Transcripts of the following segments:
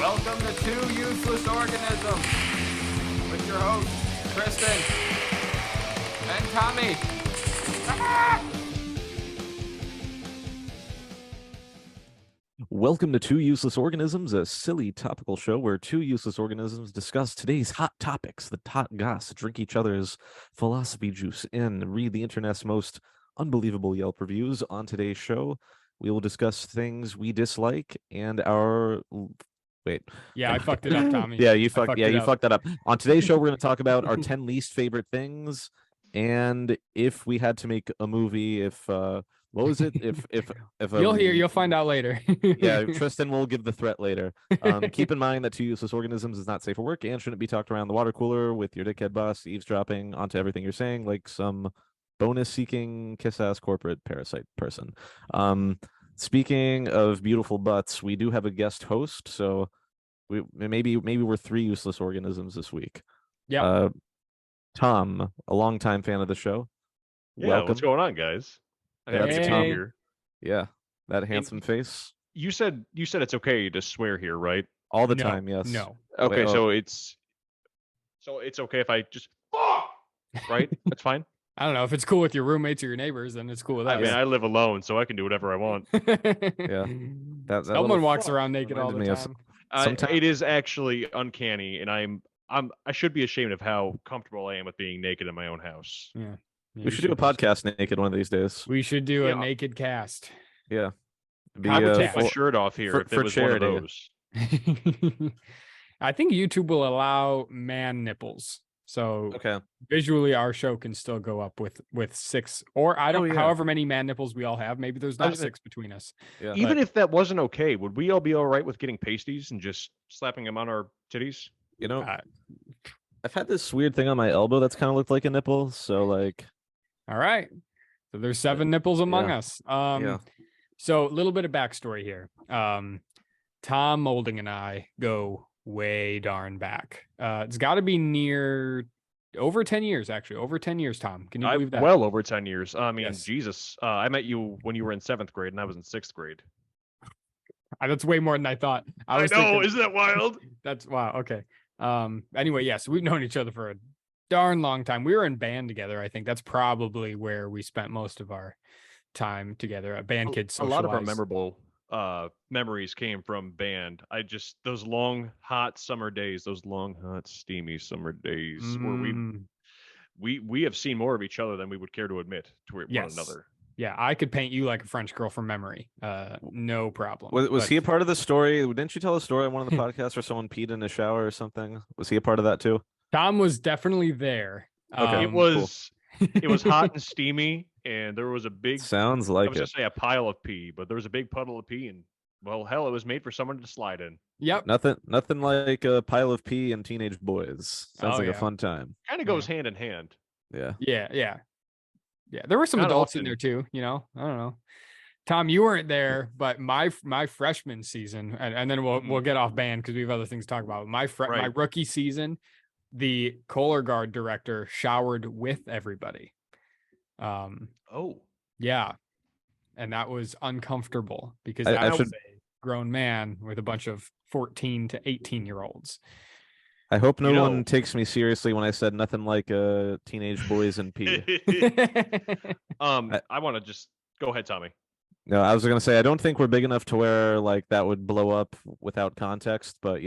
Welcome to Two Useless Organisms with your hosts, Tristan and Tommy. Welcome to Two Useless Organisms, a silly topical show where two useless organisms discuss today's hot topics, the hot goss, drink each other's philosophy juice, and read the internet's most unbelievable Yelp reviews. On today's show, we will discuss things we dislike and our... Wait. Yeah, I fucked it up, Tommy. Yeah, you fucked that up. On today's show, we're going to talk about our 10 least favorite things, and if we had to make a movie, what was it? If You'll find out later. Yeah, Tristan will give the threat later. Keep in mind that Two Useless Organisms is not safe for work and shouldn't be talked around the water cooler with your dickhead boss eavesdropping onto everything you're saying like some bonus-seeking kiss-ass corporate parasite person. Speaking of beautiful butts, we do have a guest host, so maybe we're three useless organisms this week. Yeah. Tom, a longtime fan of the show. Yeah, welcome. What's going on, guys? That's Happy to Tom be here. Yeah, that handsome face. You said it's okay to swear here, right? All the No, time, yes. No. Okay, Wait, so it's okay if I just right? That's fine. I don't know if it's cool with your roommates or your neighbors, then it's cool with us. I mean, I live alone, so I can do whatever I want. Yeah. That Someone little walks fuck around naked all the reminded me of time. Sometimes- It is actually uncanny, and I should be ashamed of how comfortable I am with being naked in my own house. Yeah, we should do a podcast naked one of these days. We should do Yeah. a naked cast. Yeah. I would take my full- shirt off here if for it was charity. one of those. I think YouTube will allow man nipples. So Okay. visually our show can still go up with six, or I don't yeah. however many man nipples we all have. Maybe there's I not was gonna- six between us. Yeah. Even if that wasn't okay, would we all be all right with getting pasties and just slapping them on our titties? You know, Uh, I've had this weird thing on my elbow that's kind of looked like a nipple. So like, All right. So there's 7 nipples among yeah. us. Yeah. So a little bit of backstory here. Tom Molding and I go way darn back. It's got to be near over 10 years, actually. Over 10 years, Tom. Can you believe that? Well over 10 years. I mean, Yes. Jesus. I met you when you were in 7th grade, and I was in 6th grade. That's way more than I thought. I know, thinking- isn't that wild? That's wow. Okay. Anyway, yes, we've known each other for a darn long time. We were in band together. I think that's probably where we spent most of our time together. Band kids. A lot of our socialize. memorable memories came from band. Those long, hot summer days, those long, hot, steamy summer days where Mm, we have seen more of each other than we would care to admit to one Yes. another. yeah, I could paint you like a French girl from memory. No problem. was But he a part of the story? Didn't you tell a story on one of the podcasts where someone peed in a shower or something? Was he a part of that too? Tom was definitely there. Okay. It was hot and steamy, and there was a big Sounds I like was it. gonna say a pile of pee, but there was a big puddle of pee, and well, hell, it was made for someone to slide in. Yep. Nothing like a pile of pee and teenage boys. Sounds Oh, like a yeah. fun time. Kind of goes hand in hand. Yeah. Yeah. There were some Not adults in often. there too. I don't know. Tom, you weren't there, but my freshman season, and then we'll get off band because we have other things to talk about. My Right. rookie season, the Kohler Guard director showered with everybody. Oh, Yeah, and that was uncomfortable because I I was should- a grown man with a bunch of 14 to 18-year-olds. I hope no You one know- takes me seriously when I said nothing like teenage boys and pee. I want to just go ahead, Tommy. No, I was gonna say I don't think we're big enough to where like that would blow up without context, but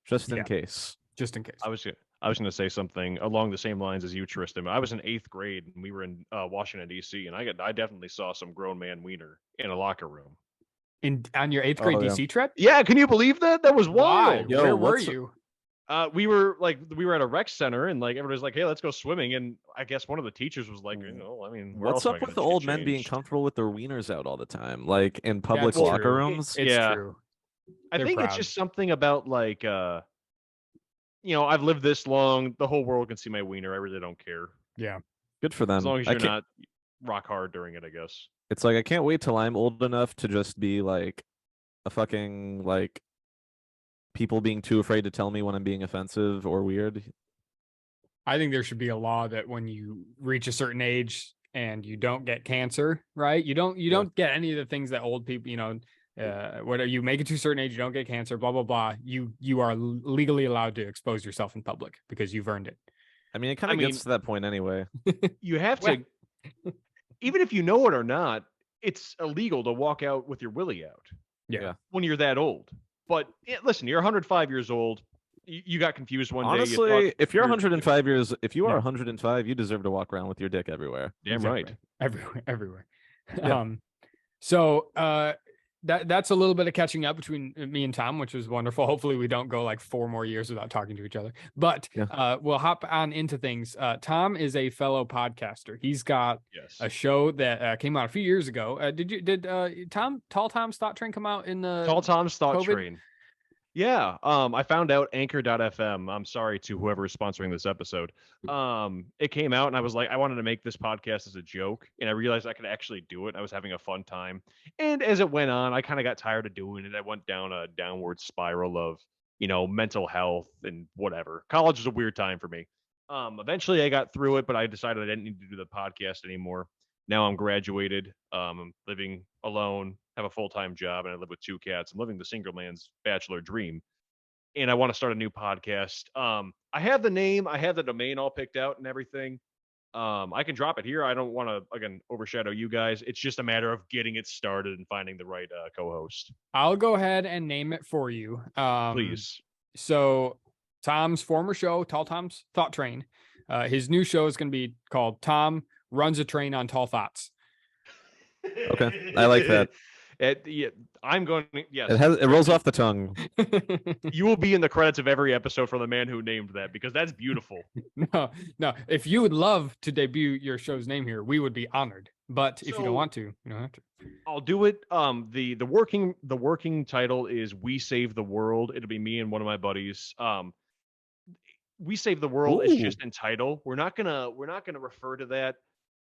just in Yeah. case. Just in case. I was gonna say something along the same lines as you, Tristan. I was in 8th grade, and we were in Washington D.C., and I definitely saw some grown man wiener in a locker room. On your 8th grade Oh, yeah. DC trip? Yeah, can you believe that? That was Why? wild. Yo, Where were what's- you? We were at a rec center, and like everybody's like, "Hey, let's go swimming." And I guess one of the teachers was like, I mean, where What's else am I up with gonna the get old men being changed?" comfortable with their wieners out all the time, like in public That's locker true. rooms? It's Yeah. true. I They're think it's proud. just something about like, I've lived this long. The whole world can see my wiener. I really don't care Yeah. Good for them. as long as I you're can't- not rock hard during it, I guess. It's like I can't wait till I'm old enough to just be like a fucking like people being too afraid to tell me when I'm being offensive or weird. I think there should be a law that when you reach a certain age and you don't get cancer, right? You don't get any of the things that old people, Whether you make it to a certain age, you don't get cancer, blah blah blah. You are legally allowed to expose yourself in public because you've earned it. I mean, it kind of gets to that point anyway. You have to, even if you know it or not, it's illegal to walk out with your willy out. Yeah. When you're that old. But listen, you're 105 years old. You got confused one day. Honestly, if you're 105 years, if you are Yeah. 105, you deserve to walk around with your dick everywhere. Damn right. Everywhere. Yeah. So that's a little bit of catching up between me and Tom, which was wonderful. Hopefully we don't go like 4 more years without talking to each other, but we'll hop on into things. Tom is a fellow podcaster. He's got a show that came out a few years ago. Did Tall Tom's Thought Train come out in the Tall Tom's Thought COVID? Train? Yeah. I found out Anchor.fm. I'm sorry to whoever is sponsoring this episode. It came out and I was like, I wanted to make this podcast as a joke, and I realized I could actually do it. I was having a fun time. And as it went on, I kind of got tired of doing it. I went down a downward spiral of, mental health and whatever. College was a weird time for me. Eventually I got through it, but I decided I didn't need to do the podcast anymore. Now I'm graduated. I'm living alone, have a full-time job, and I live with 2 cats. I'm living the single man's bachelor dream. And I want to start a new podcast. I have the name, I have the domain all picked out and everything. I can drop it here. I don't want to, again, overshadow you guys. It's just a matter of getting it started and finding the right co-host. I'll go ahead and name it for you. Please. So Tom's former show, Tall Tom's Thought Train, his new show is going to be called Tom Runs a Train on Tall Thoughts. Okay, I like that. I'm going to, yes. It rolls off the tongue. You will be in the credits of every episode for the man who named that, because that's beautiful. No. If you would love to debut your show's name here, we would be honored. But if you don't want to, you don't have to. I'll do it. The working title is We Save the World. It'll be me and one of my buddies. We Save the World is just in title. We're not gonna refer to that.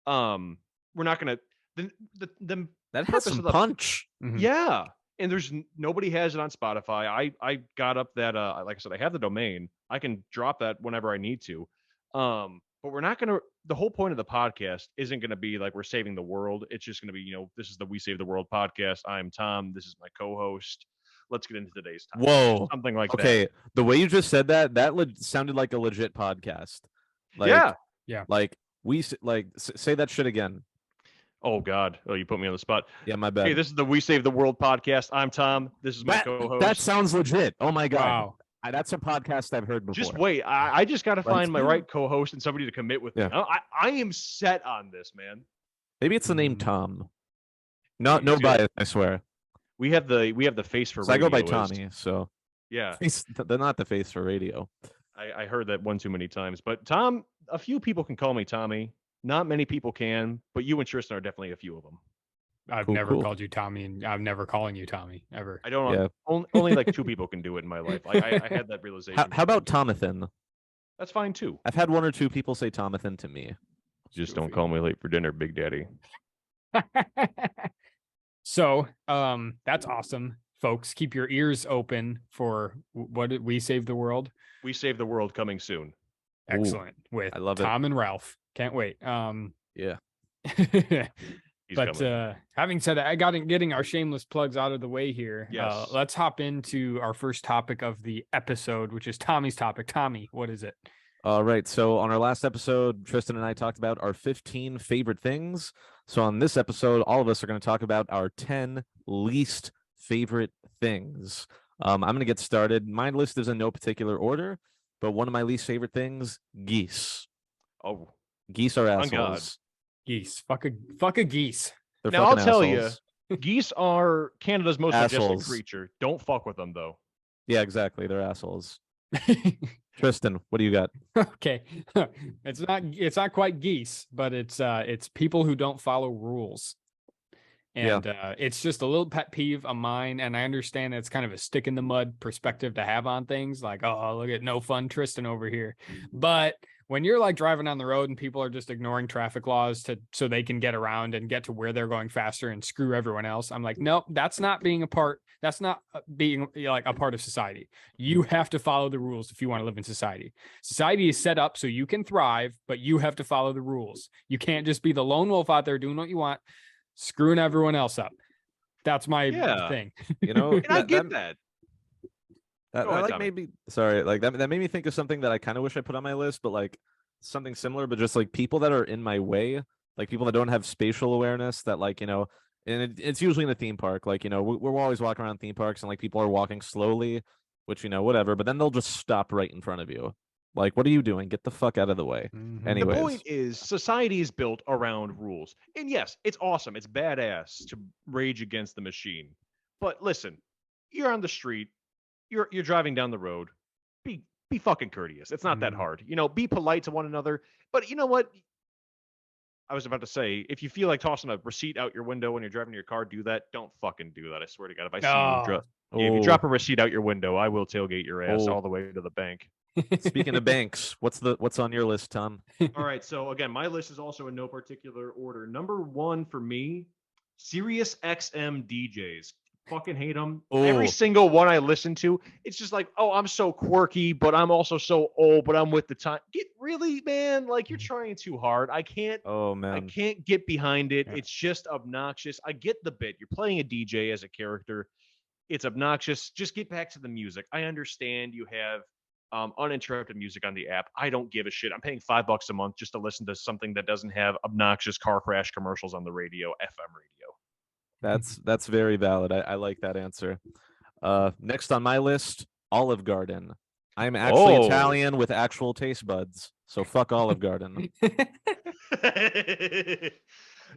We're not gonna the that has some punch. Mm-hmm. Yeah, and there's nobody has it on Spotify. I got up that like I said, I have the domain. I can drop that whenever I need to. But we're not gonna. The whole point of the podcast isn't gonna be like we're saving the world. It's just gonna be, this is the We Save the World podcast. I'm Tom. This is my co-host. Let's get into today's topic. Whoa, something like that. Okay, the way you just said that sounded like a legit podcast. Like, yeah. Like say that shit again. Oh God! Oh, you put me on the spot. Yeah, my bad. Hey, this is the We Save the World podcast. I'm Tom. This is my co-host. That sounds legit. Oh my God! Wow. That's a podcast I've heard before. Just wait. I just got to find my right co-host and somebody to commit with me. Yeah. I am set on this, man. Maybe it's the name Tom. No bias, I swear. We have the face for. So I go by radio Tommy. So yeah, they're not the face for radio. I heard that one too many times. But Tom, a few people can call me Tommy. Not many people can, but you and Tristan are definitely a few of them. I've never called you Tommy, and I'm never calling you Tommy ever. I don't. Yeah. Only like 2 people can do it in my life. I had that realization. How about Tomathan? That's fine too. I've had 1 or 2 people say Tomathan to me. Just don't call me late for dinner, Big Daddy. So, that's awesome, folks. Keep your ears open for what did We Save the World? We Save the World coming soon. Excellent. With I love Tom and Ralph. Can't wait. Yeah. But having said that, getting our shameless plugs out of the way here. Yes. Let's hop into our first topic of the episode, which is Tommy's topic. Tommy, what is it? All right. So on our last episode, Tristan and I talked about our 15 favorite things. So on this episode, all of us are going to talk about our 10 least favorite things. I'm going to get started. My list is in no particular order, but one of my least favorite things, geese. Oh, geese are assholes. God. Geese. Fuck a geese. They're now I'll fucking tell assholes. you, geese are Canada's most majestic Assholes. creature. Don't fuck with them though. Yeah, exactly. They're assholes. Tristan, what do you got? Okay. It's not quite geese, but it's people who don't follow rules. And it's just a little pet peeve of mine. And I understand it's kind of a stick in the mud perspective to have on things, like, oh, look at no fun Tristan over here. But when you're like driving on the road and people are just ignoring traffic laws so they can get around and get to where they're going faster and screw everyone else, I'm like, nope, that's not being a part. That's not being like a part of society. You have to follow the rules if you want to live in society. Society is set up so you can thrive, but you have to follow the rules. You can't just be the lone wolf out there doing what you want, screwing everyone else up. That's my Yeah. thing. You know, And I get that. That, Go that ahead, like Tommy. made me sorry, like that made me think of something that I kind of wish I put on my list, but like something similar, but just like people that are in my way, like people that don't have spatial awareness, that like and it's usually in a theme park, like we're always walking around theme parks and like people are walking slowly, which whatever, but then they'll just stop right in front of you. Like, what are you doing? Get the fuck out of the way. Mhm. The Anyways, point is, society is built around rules. And yes, it's awesome. It's badass to rage against the machine. But listen, you're on the street, you're driving down the road. Be fucking courteous. It's not that Mhm. hard. Be polite to one another. But you know what? I was about to say, if you feel like tossing a receipt out your window when you're driving your car, do that. Don't fucking do that. I swear to God, if I see you Oh. if you oh, drop a receipt out your window, I will tailgate your ass Oh. all the way to the bank. speaking of banks, what's on your list, Tom? All right, so again, my list is also in no particular order. Number one for me, Sirius XM DJs. Fucking hate them. Every Oh. single one I listen to, it's just like, oh, I'm so quirky, but I'm also so old, but I'm with the time. Really, man, like you're trying too hard. I can't Oh I man. can't get behind it. Yeah. It's just obnoxious. I get the bit. You're playing a DJ as a character. It's obnoxious. Just get back to the music. I understand you have uninterrupted music on the app. I don't give a shit. I'm paying $5 a month just to listen to something that doesn't have obnoxious car crash commercials on the radio, FM radio. That's very valid. I like that answer. Next on my list, Olive Garden. I'm actually Oh. Italian with actual taste buds, so fuck Olive Garden.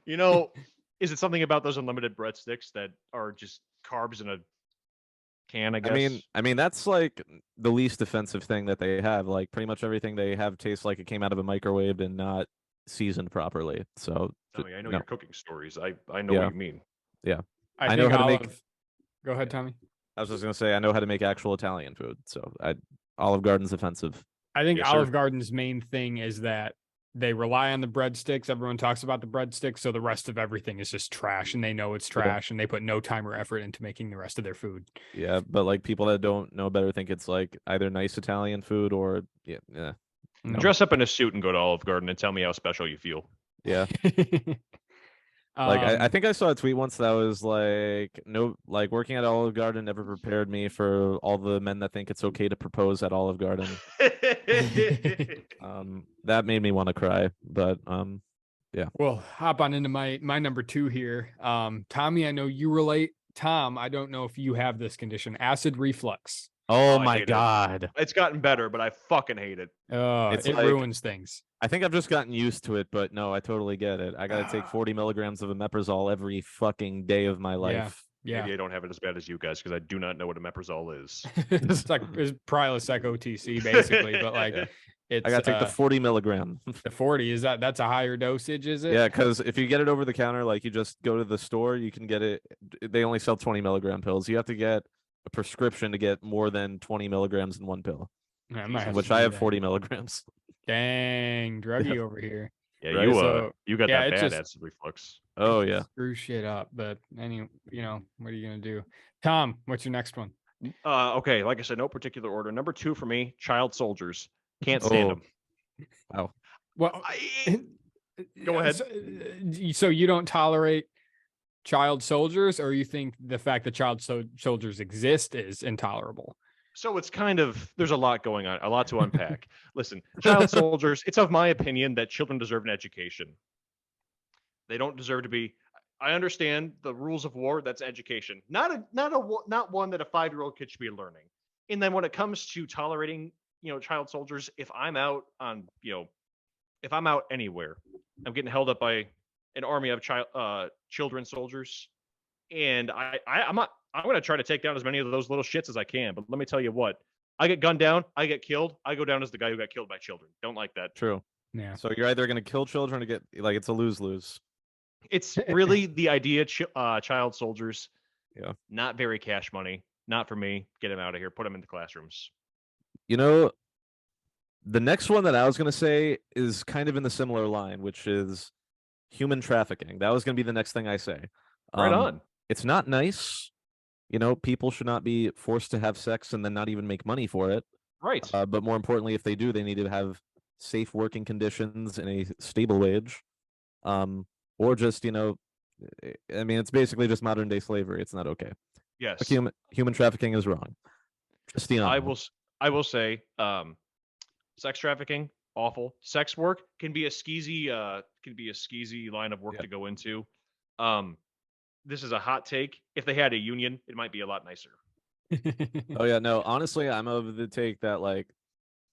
You know, is it something about those unlimited breadsticks that are just carbs in a can, I guess? I mean that's like the least offensive thing that they have. Like pretty much everything they have tastes like it came out of a microwave and not seasoned properly. So Tommy, I know no. your cooking stories. I know Yeah. what you mean. I know think how to Olive. make- Go ahead, Tommy. I was just gonna say I know how to make actual Italian food, so Olive Garden's offensive. I think Yes, sir. Olive Garden's main thing is that they rely on the breadsticks. Everyone talks about the breadsticks, so the rest of everything is just trash, and they know it's trash, and they put no time or effort into making the rest of their food. Yeah, but like people that don't know better think it's like either nice Italian food or yeah. No. Dress up in a suit and go to Olive Garden and tell me how special you feel. Yeah. Like I Um, think I saw a tweet once that was like no, like working at Olive Garden never prepared me for all the men that think it's okay to propose at Olive Garden. That made me want to cry, but Well, hop on into my number two here. Tommy, I know you relate. Tom, I don't know if you have this condition, acid reflux. oh I my hate it. god. It's gotten better, but I fucking hate it. It's It like- ruins things. I think I've just gotten used to it, but no, I totally get it. I gotta take 40 milligrams of omeprazole every fucking day of my life. Yeah. Maybe I don't have it as bad as you guys because I do not know what omeprazole is. It's like it's Prilosec OTC basically, but like Yeah. it's I gotta take the 40 milligram. the 40. Is that's a higher dosage, is it? Yeah, because if you get it over the counter, like you just go to the store, you can get it. They only sell 20 milligram pills. You have to get a prescription to get more than 20 milligrams in one pill, I might have which to I do have that. 40 milligrams. Dang, druggy over here. Yeah, Right, you got yeah, that it's bad just- acid reflux. Oh yeah. Screw shit up. But what are you gonna do? Tom, what's your next one? Okay, like I said, no particular order. Number 2 for me, child soldiers. Can't stand Oh. them. Wow. Well, Go ahead. So you don't tolerate child soldiers, or you think the fact that child soldiers exist is intolerable? So it's kind of there's a lot going on, a lot to unpack. Listen, child soldiers, it's of my opinion that children deserve an education. They don't deserve to be I understand the rules of war, that's education. Not one that a 5-year-old kid should be learning. And then when it comes to tolerating, child soldiers, if I'm out anywhere, I'm getting held up by an army of children soldiers, and I'm going to try to take down as many of those little shits as I can. But let me tell you what, I get gunned down, I get killed, I go down as the guy who got killed by children. Don't like that. True. Yeah. So you're either gonna kill children or get like it's a lose-lose. It's really the idea, child soldiers. Yeah. Not very cash money. Not for me. Get them out of here. Put them in the classrooms. The next one that I was gonna say is kind of in the similar line, which is human trafficking. That was gonna be the next thing I say. Right on. It's not nice. People should not be forced to have sex and then not even make money for it. Right. But more importantly, if they do, they need to have safe working conditions and a stable wage. Or just, I mean, it's basically just modern day slavery. It's not okay. Yes. Human trafficking is wrong. Tristan. I will say, sex trafficking, awful. Sex work can be a skeezy line of work Yeah. to go into. This is a hot take. If they had a union, it might be a lot nicer. Oh yeah, no. Honestly, I'm of the take that like,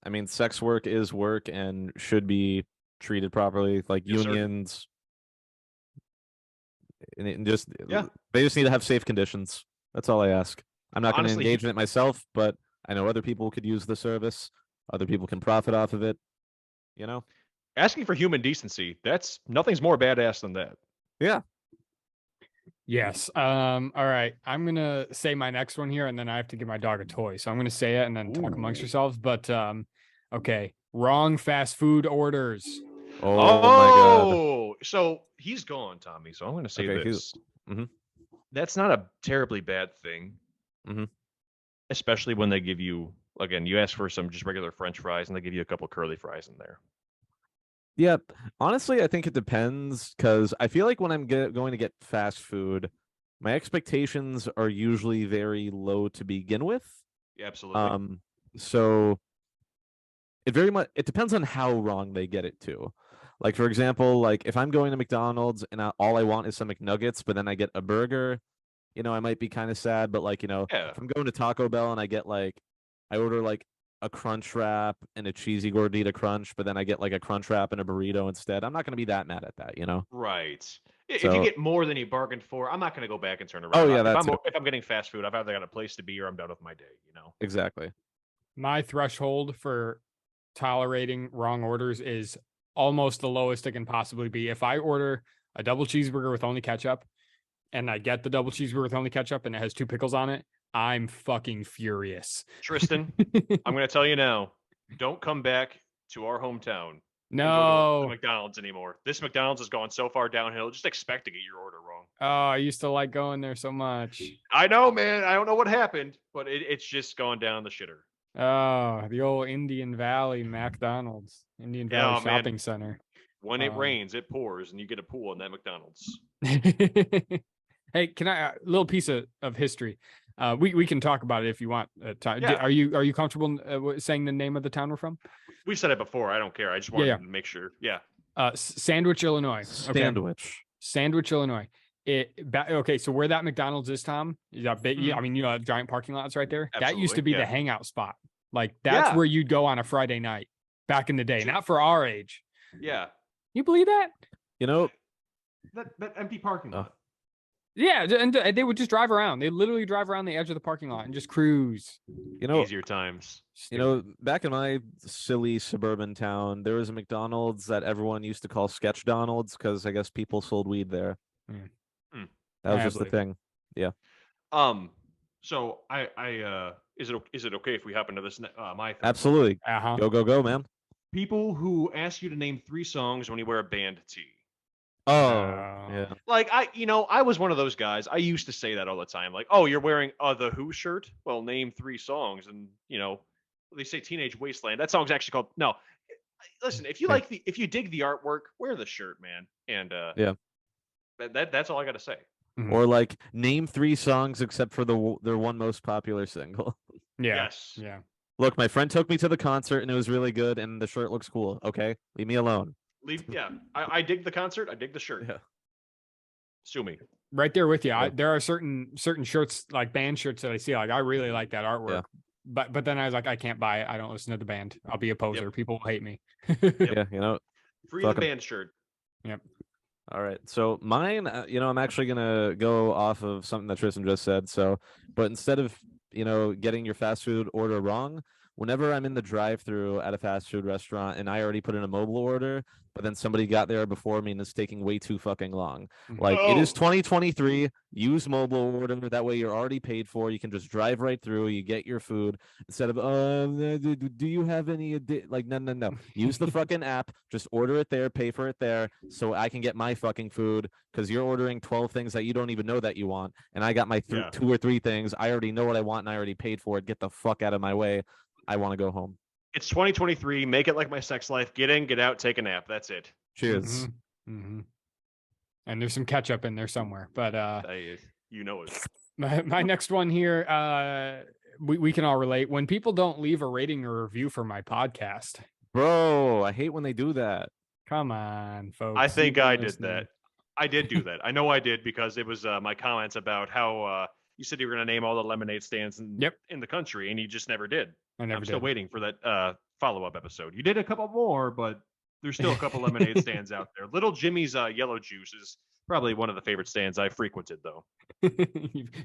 I mean, sex work is work and should be treated properly. Like Yes, sir. unions, and just Yeah. they just need to have safe conditions. That's all I ask. I'm not going to Honestly, engage in it myself, but I know other people could use the service. Other people can profit off of it. You know? Asking for human decency, that's nothing's more badass than that. Yeah. Yes. All right. I'm gonna say my next one here, and then I have to give my dog a toy. So I'm gonna say it and then talk amongst yourselves. But okay. Wrong fast food orders. Oh, my god. Oh, so he's gone, Tommy. So I'm going to say Okay, this. Mhm. That's not a terribly bad thing. Mhm. Especially when they give you, again, you ask for some just regular French fries and they give you a couple curly fries in there. Yeah, honestly, I think it depends because I feel like when I'm going to get fast food, my expectations are usually very low to begin with. Yeah, absolutely. So it depends on how wrong they get it to. Like for example, like if I'm going to McDonald's and all I want is some McNuggets, but then I get a burger, I might be kind of sad. But like, Yeah. if I'm going to Taco Bell and I order like a crunch wrap and a cheesy gordita crunch, but then I get like a crunch wrap and a burrito instead, I'm not going to be that mad at that. Right. If So- you get more than you bargained for, I'm not going to go back and turn around. Oh, yeah, If I'm getting fast food, I've either got a place to be or I'm done with my day. Exactly. My threshold for tolerating wrong orders is almost the lowest it can possibly be. If I order a double cheeseburger with only ketchup and I get the double cheeseburger with only ketchup and it has 2 pickles on it, I'm fucking furious. Tristan, I'm going to tell you now, don't come back to our hometown and go to No. the McDonald's anymore. This McDonald's has gone so far downhill. Just expect to get your order wrong. Oh, I used to like going there so much. I know, man. I don't know what happened, but it's just gone down the shitter. Oh, the old Indian Valley McDonald's, Indian Valley Oh, man. Shopping Center. When it rains, it pours, and you get a pool in that McDonald's. Hey, can I a little piece of history? We can talk about it if you want. Yeah. Are you comfortable saying the name of the town we're from? We've said it before. I don't care. I just wanted Yeah. to make sure. Yeah. Sandwich, Illinois. Okay. Sandwich. Illinois. Okay, so where that McDonald's is, Tom, is that big, I mean, giant parking lots right there. That used to be Absolutely, the hangout spot. Like that's Yeah. where you'd go on a Friday night back in the day. Not for our age. Yeah. You believe that? That empty parking lot. Yeah, and they would just drive around. They literally drive around the edge of the parking lot and just cruise. Easier times. Back in my silly suburban town, there was a McDonald's that everyone used to call Sketch Donald's because I guess people sold weed there. That was just the thing. Yeah. So is it okay if we hop into this? My thing? Absolutely. Uh-huh. Go, man. People who ask you to name 3 songs when you wear a band tee. Oh, yeah. Like I was one of those guys. I used to say that all the time. Like, oh, you're wearing the Who shirt? Well, name 3 songs, and they say Teenage Wasteland. That song's actually called no. Listen, if you dig the artwork, wear the shirt, man. And yeah, that's all I got to say. Or like name 3 songs except for their one most popular single. Yeah. Yes. Yeah. Look, my friend took me to the concert and it was really good, and the shirt looks cool. Okay, leave me alone. I dig the concert. I dig the shirt. Yeah. Sue me. Right there with you. Yeah. There are certain shirts, like band shirts, that I see. Like I really like that artwork. Yeah. But then I was like, I can't buy it. I don't listen to the band. I'll be a poser. Yep. People will hate me. Yeah, Free Fuck the 'em. band shirt. Yep. All right. So mine, I'm actually gonna go off of something that Tristan just said. But instead of getting your fast food order wrong, whenever I'm in the drive-through at a fast food restaurant and I already put in a mobile order, but then somebody got there before me and it's taking way too fucking long. Like it is 2023. Use mobile order. That way you're already paid for. You can just drive right through. You get your food instead of do you have any like no. Use the fucking app. Just order it there. Pay for it there, so I can get my fucking food. Because you're ordering 12 things that you don't even know that you want, and I got my 2 or 3 things. I already know what I want and I already paid for it. Get the fuck out of my way. I want to go home. It's 2023. Make it like my sex life. Get in, get out, take a nap. That's it. Cheers. Mm-hmm. and there's some ketchup in there somewhere. But You know it. my next one here, we can all relate. When people don't leave a rating or review for my podcast. Bro, I hate when they do that. Come on, folks. I think You've been I did listening. that. I did do that. I know I did because it was my comments about how you said you were going to name all the lemonade stands in the country, and you just never did. I'm still waiting for that follow-up episode. You did a couple more, but there's still a couple lemonade stands out there. Little Jimmy's Yellow Juice is probably one of the favorite stands I frequented, though.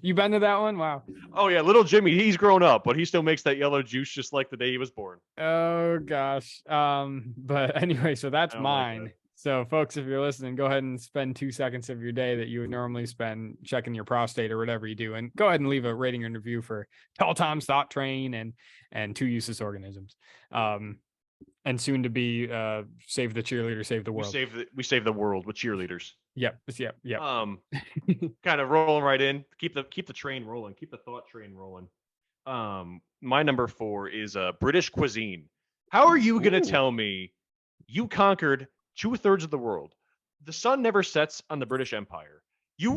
You been to that one? Wow. Oh, yeah. Little Jimmy, he's grown up, but he still makes that yellow juice just like the day he was born. Oh, gosh. But anyway, so that's I don't like mine. that. So, folks, if you're listening, go ahead and spend 2 seconds of your day that you would normally spend checking your prostate or whatever you do, and go ahead and leave a rating and review for Tall Tom's Thought Train and Two Useless Organisms, and soon to be Save the Cheerleader, Save the World. We save the world with cheerleaders. Yep. Kind of rolling right in. Keep the train rolling. Keep the thought train rolling. My number 4 is British cuisine. How are you gonna tell me you conquered 2/3 of the world? The sun never sets on the British Empire. You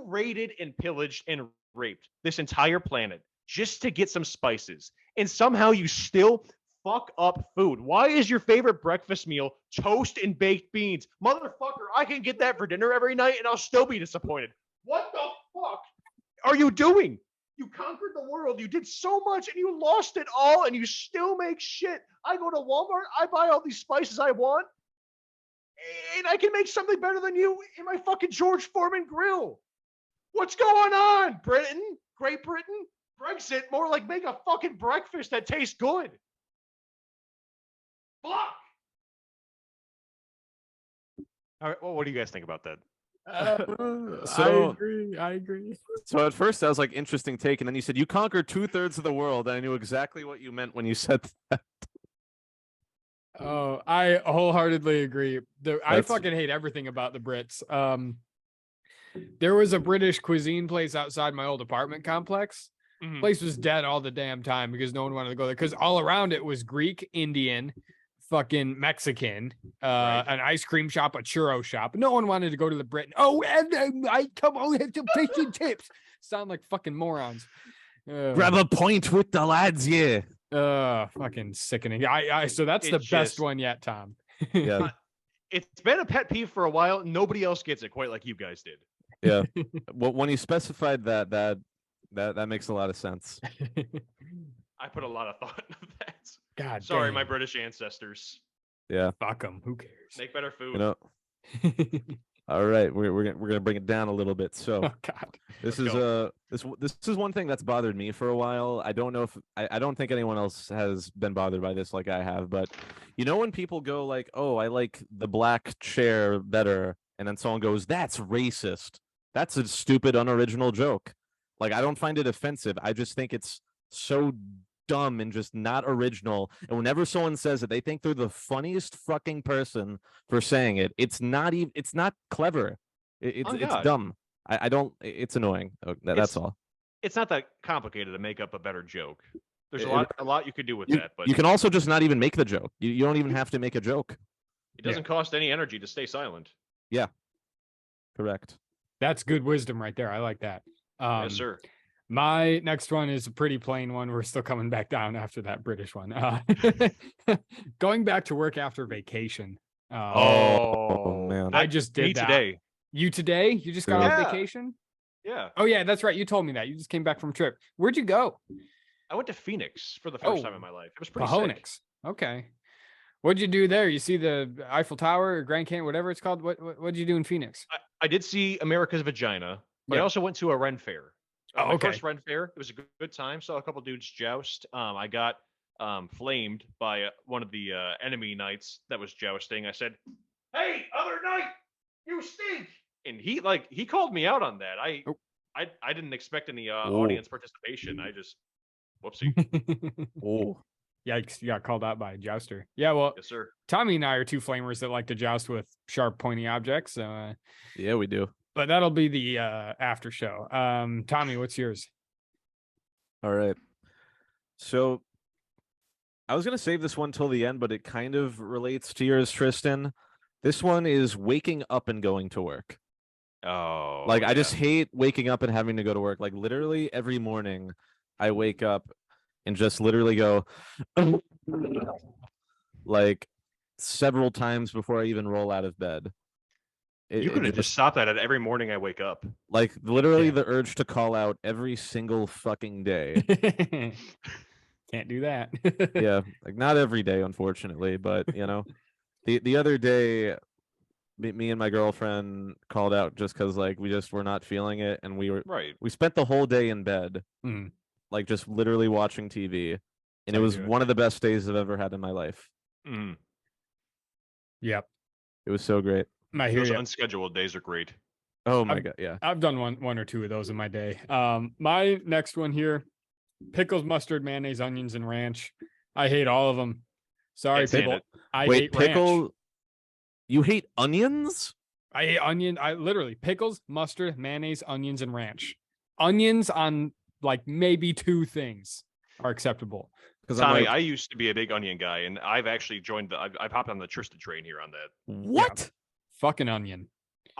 raided and pillaged and raped this entire planet just to get some spices, and somehow you still fuck up food. Why is your favorite breakfast meal toast and baked beans? Motherfucker, I can get that for dinner every night and I'll still be disappointed. What the fuck are you doing? You conquered the world. You did so much and you lost it all and you still make shit. I go to Walmart, I buy all these spices I want, and I can make something better than you in my fucking George Foreman grill. What's going on, Britain? Great Britain? Brexit? More like make a fucking breakfast that tastes good. Fuck. All right. Well, what do you guys think about that? I agree. So at first I was like, interesting take, and then you said you conquered 2/3 of the world, and I knew exactly what you meant when you said that. Oh, I wholeheartly agree. I fucking hate everything about the Brits. There was a British cuisine place outside my old apartment complex. Mhm. Place was dead all the damn time because no one wanted to go there, because all around it was Greek, Indian, fucking Mexican, Right. an ice cream shop, a churro shop. No one wanted to go to the Britain. Oh, and I come on, have some fish and chips. Sound like fucking morons. Grab a point with the lads, yeah. Fucking sickening. So that's It the best just- one yet, Tom. Yeah, It's been a pet peeve for a while. Nobody else gets it quite like you guys did. yeah. Well, when you specified that makes a lot of sense. I put a lot of thought into that. God, Sorry, dang. my British ancestors. Yeah, Fuck them. Who cares? Make better food. you know. All right, we're gonna bring it down a little bit. So Oh God. this Let's is this is one thing that's bothered me for a while. I don't know if I don't think anyone else has been bothered by this like I have, but you know when people go like, "Oh, I like the black chair better," and then someone goes, "That's racist." That's a stupid, unoriginal joke. Like, I don't find it offensive. I just think it's so dumb and just not original. And whenever someone says it, they think they're the funniest fucking person for saying it. It's not even. It's not clever. It's God. dumb. I don't. It's annoying. That's all. It's not that complicated to make up a better joke. There's It- a lot you could do with You, that, but you can also just not even make the joke. You don't even have to make a joke. it doesn't cost any energy to stay silent. Correct. That's good wisdom right there. I like that. Yes, sir. My next one is a pretty plain one. We're still coming back down after that British one. Going back to work after vacation. Oh, man. I just did Me that. today. You today? You just got Yeah. off vacation? Yeah. Oh yeah, that's right. You told me that. You just came back from a trip. Where'd you go? I went to Phoenix for the first time in my life. It was pretty sick. Pahonix. Okay. What'd you do there? You see the Eiffel Tower or Grand Canyon, whatever it's called. What'd you do in Phoenix? I did see America's Vagina, but I Yeah. also went to a Ren Fair. Oh, My okay. first Ren Fair. It was a good time. Saw a couple dudes joust. I got flamed by one of the enemy knights that was jousting. I said, "Hey, other knight, you stink!" And he called me out on that. Oh. I didn't expect any audience participation. I just whoopsie. Oh, Yikes, you got called out by a jouster. Yeah, well, Yes, sir. Tommy and I are two flamers that like to joust with sharp, pointy objects. So, yeah, we do. but that'll be the after show. Tommy, what's yours? All right. So I was gonna save this one till the end, but it kind of relates to yours, Tristan. This one is waking up and going to work. Oh, Like, I yeah. just hate waking up and having to go to work. Like, literally every morning I wake up and just literally go like several times before I even roll out of bed. You could have just stopped that at every morning I wake up. like literally Yeah. the urge to call out every single fucking day. Can't do that. Yeah, like not every day, unfortunately, but you know, the other day, me and my girlfriend called out just because like we just were not feeling it, and Right. we spent the whole day in bed, Mhm. like just literally watching TV, and it How you was do it. one of the best days I've ever had in my life. Mm. Yep. It was so great. I hear Those you. unscheduled days are great. Oh my god, yeah. I've done one or two of those in my day. My next one here: pickles, mustard, mayonnaise, onions, and ranch. I hate all of them. Sorry, Can't stand people. it. I Wait, hate ranch. pickle? You hate onions? I hate onion. I literally pickles, mustard, mayonnaise, onions, and ranch. Onions on like maybe two things are acceptable. Because Tommy, I'm like, I used to be a big onion guy, and I've actually joined I've hopped on the Tristan train here on that. what? Fucking onion.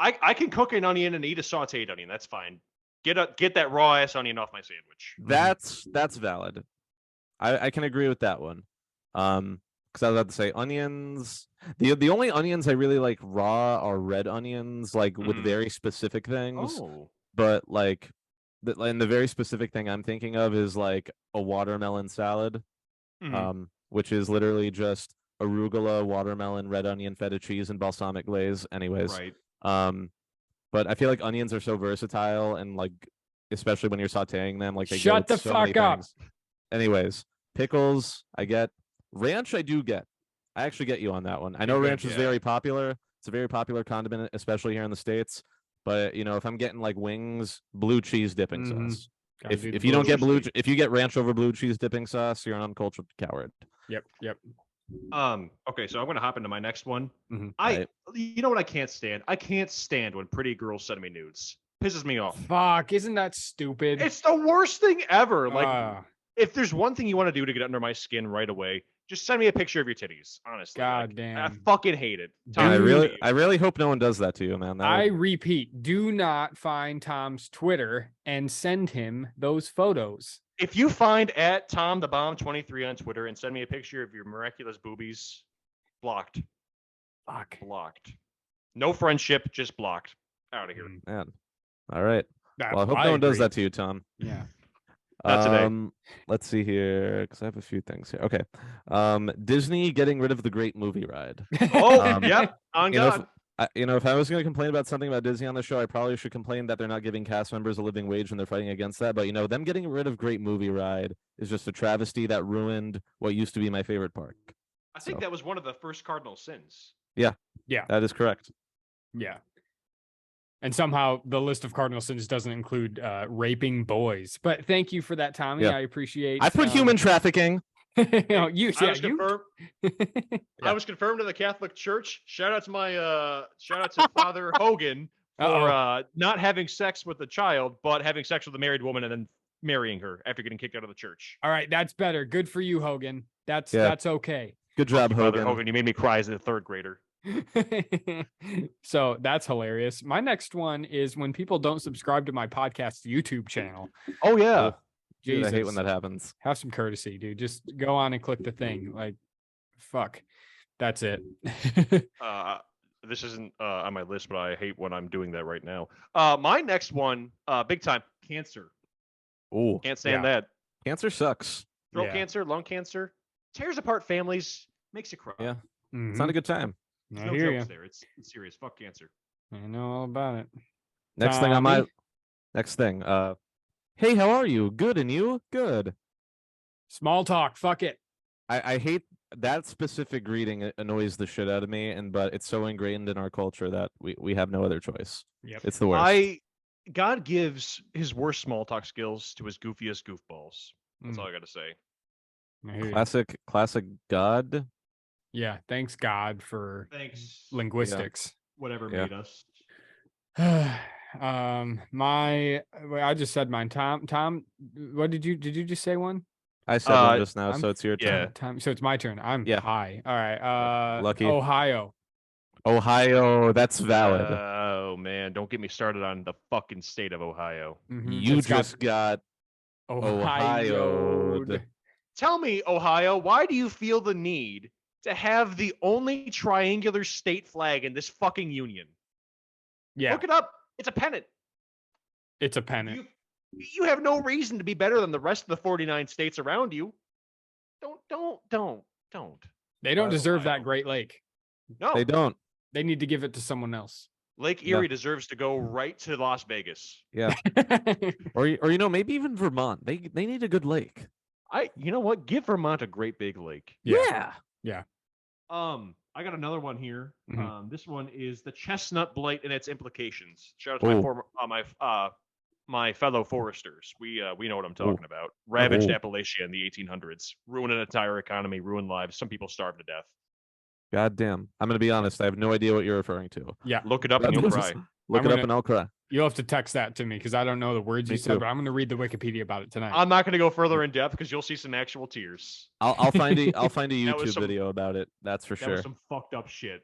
I can cook an onion and eat a sautéed onion. That's fine. Get that raw ass onion off my sandwich. That's valid. I can agree with that one. Because I was about to say onions. The only onions I really like raw are red onions, like with Mm. very specific things. Oh. But like, and the very specific thing I'm thinking of is like a watermelon salad, Mhm. which is literally just arugula, watermelon, red onion, feta cheese, and balsamic glaze. Anyways, Right. but I feel like onions are so versatile, and like, especially when you're sautéing them, like they go Shut with the so many fuck up. things. Anyways, pickles, I get. Ranch, I do get. I actually get you on that one. I know You're good, ranch is yeah. very popular. It's a very popular condiment, especially here in the States. But you know, if I'm getting like wings, blue cheese dipping Mhm. sauce. Gotta If do if the you don't get Seriously. if you get ranch over blue cheese dipping sauce, you're an uncultured coward. Yep. Okay, so I'm gonna hop into my next one. Mhm. You know what I can't stand? I can't stand when pretty girls send me nudes. Pisses me off. Fuck, isn't that stupid? It's the worst thing ever. Like, Ah, if there's one thing you want to do to get under my skin right away, just send me a picture of your titties. Honestly, God I damn. fucking hate it. Dude. And Tommy, I really hope no one does that to you, man. That I would- repeat, do not find Tom's Twitter and send him those photos. if you find at Tom the Bomb 23 on Twitter and send me a picture of your miraculous boobies, blocked, Fuck. blocked. No friendship, just blocked. Out of here. man. All right. That- Well, I hope no one does agree. that to you, Tom. Yeah. Not today. Let's see here, because I have a few things here. Okay. Disney getting rid of the Great Movie Ride. Oh, Um, yep. On you know, God. if I was going to complain about something about Disney on the show, I probably should complain that they're not giving cast members a living wage when they're fighting against that. But you know, them getting rid of Great Movie Ride is just a travesty that ruined what used to be my favorite park. I think so. that was one of the first cardinal sins. That is correct. Yeah. And somehow the list of cardinal sins doesn't include raping boys. But thank you for that, Tommy. Yeah. I appreciate. I put human trafficking. No, you. I Yeah, was you. confirmed. I was confirmed in the Catholic Church. Shout out to my shout out to Father Hogan for Uh-oh. not having sex with a child, but having sex with a married woman and then marrying her after getting kicked out of the church. All right, that's better. Good for you, Hogan. That's Yeah. okay. Good job, Father Hogan. Hogan, you made me cry as a third grader. So that's hilarious. My next one is when people don't subscribe to my podcast YouTube channel. Oh yeah. Dude, I hate Jesus. when that happens. Have some courtesy, dude. Just go on and click the thing. Like, fuck. That's it. This isn't on my list, but I hate when I'm doing that right now. My next one, big time, cancer. Oh, Can't stand that. cancer sucks. Throat Yeah. cancer, lung cancer, tears apart families, makes you cry. Yeah. Mhm. It's not a good time. There's I no hear jokes you. there. It's serious. Fuck cancer. I know all about it. Next thing on my Tommy? next thing. Hey, how are you? Good, and you? Good. Small talk. Fuck it. I hate that specific greeting. It annoys the shit out of me, but it's so ingrained in our culture that we have no other choice. Yep. It's the worst. God gives his worst small talk skills to his goofiest goofballs. That's all I got to say. I hear you. Classic God. Yeah. Thanks God for Thanks. linguistics. Whatever Yeah. made us. I just said mine. Tom, what did you just say one? I said one Uh, just now, I'm- so it's your turn. Yeah. Tom, so it's my turn. I'm Yeah. high. All right. Lucky. Ohio. Ohio, that's valid. Oh man, don't get me started on the fucking state of Ohio. You It's got just got Ohio. Ohio'd. Tell me, Ohio, why do you feel the need to have the only triangular state flag in this fucking union? Yeah, Look it up. It's a pennant. it's a pennant. You have no reason to be better than the rest of the 49 states around you. Don't. They don't deserve Ohio. that Great Lake. No. They don't. They need to give it to someone else. Lake Erie deserves to go right to Las Vegas. Yeah. Or maybe even Vermont. They need a good lake. You know what? Give Vermont a great big lake. Yeah. I got another one here. Mhm. This one is the chestnut blight and its implications. Shout out to my fellow foresters. We know what I'm talking about. Ravaged Appalachia in the 1800s, ruined an entire economy, ruined lives. Some people starved to death. God damn. I'm gonna be honest. I have no idea what you're referring to. Yeah. Look it up and you'll cry. Look it up and I'll cry. You'll have to text that to me because I don't know the words Me you said, too. but I'm going to read the Wikipedia about it tonight. I'm not going to go further in depth because you'll see some actual tears. I'll find a That was YouTube video about it. That's for That sure. was some fucked up shit.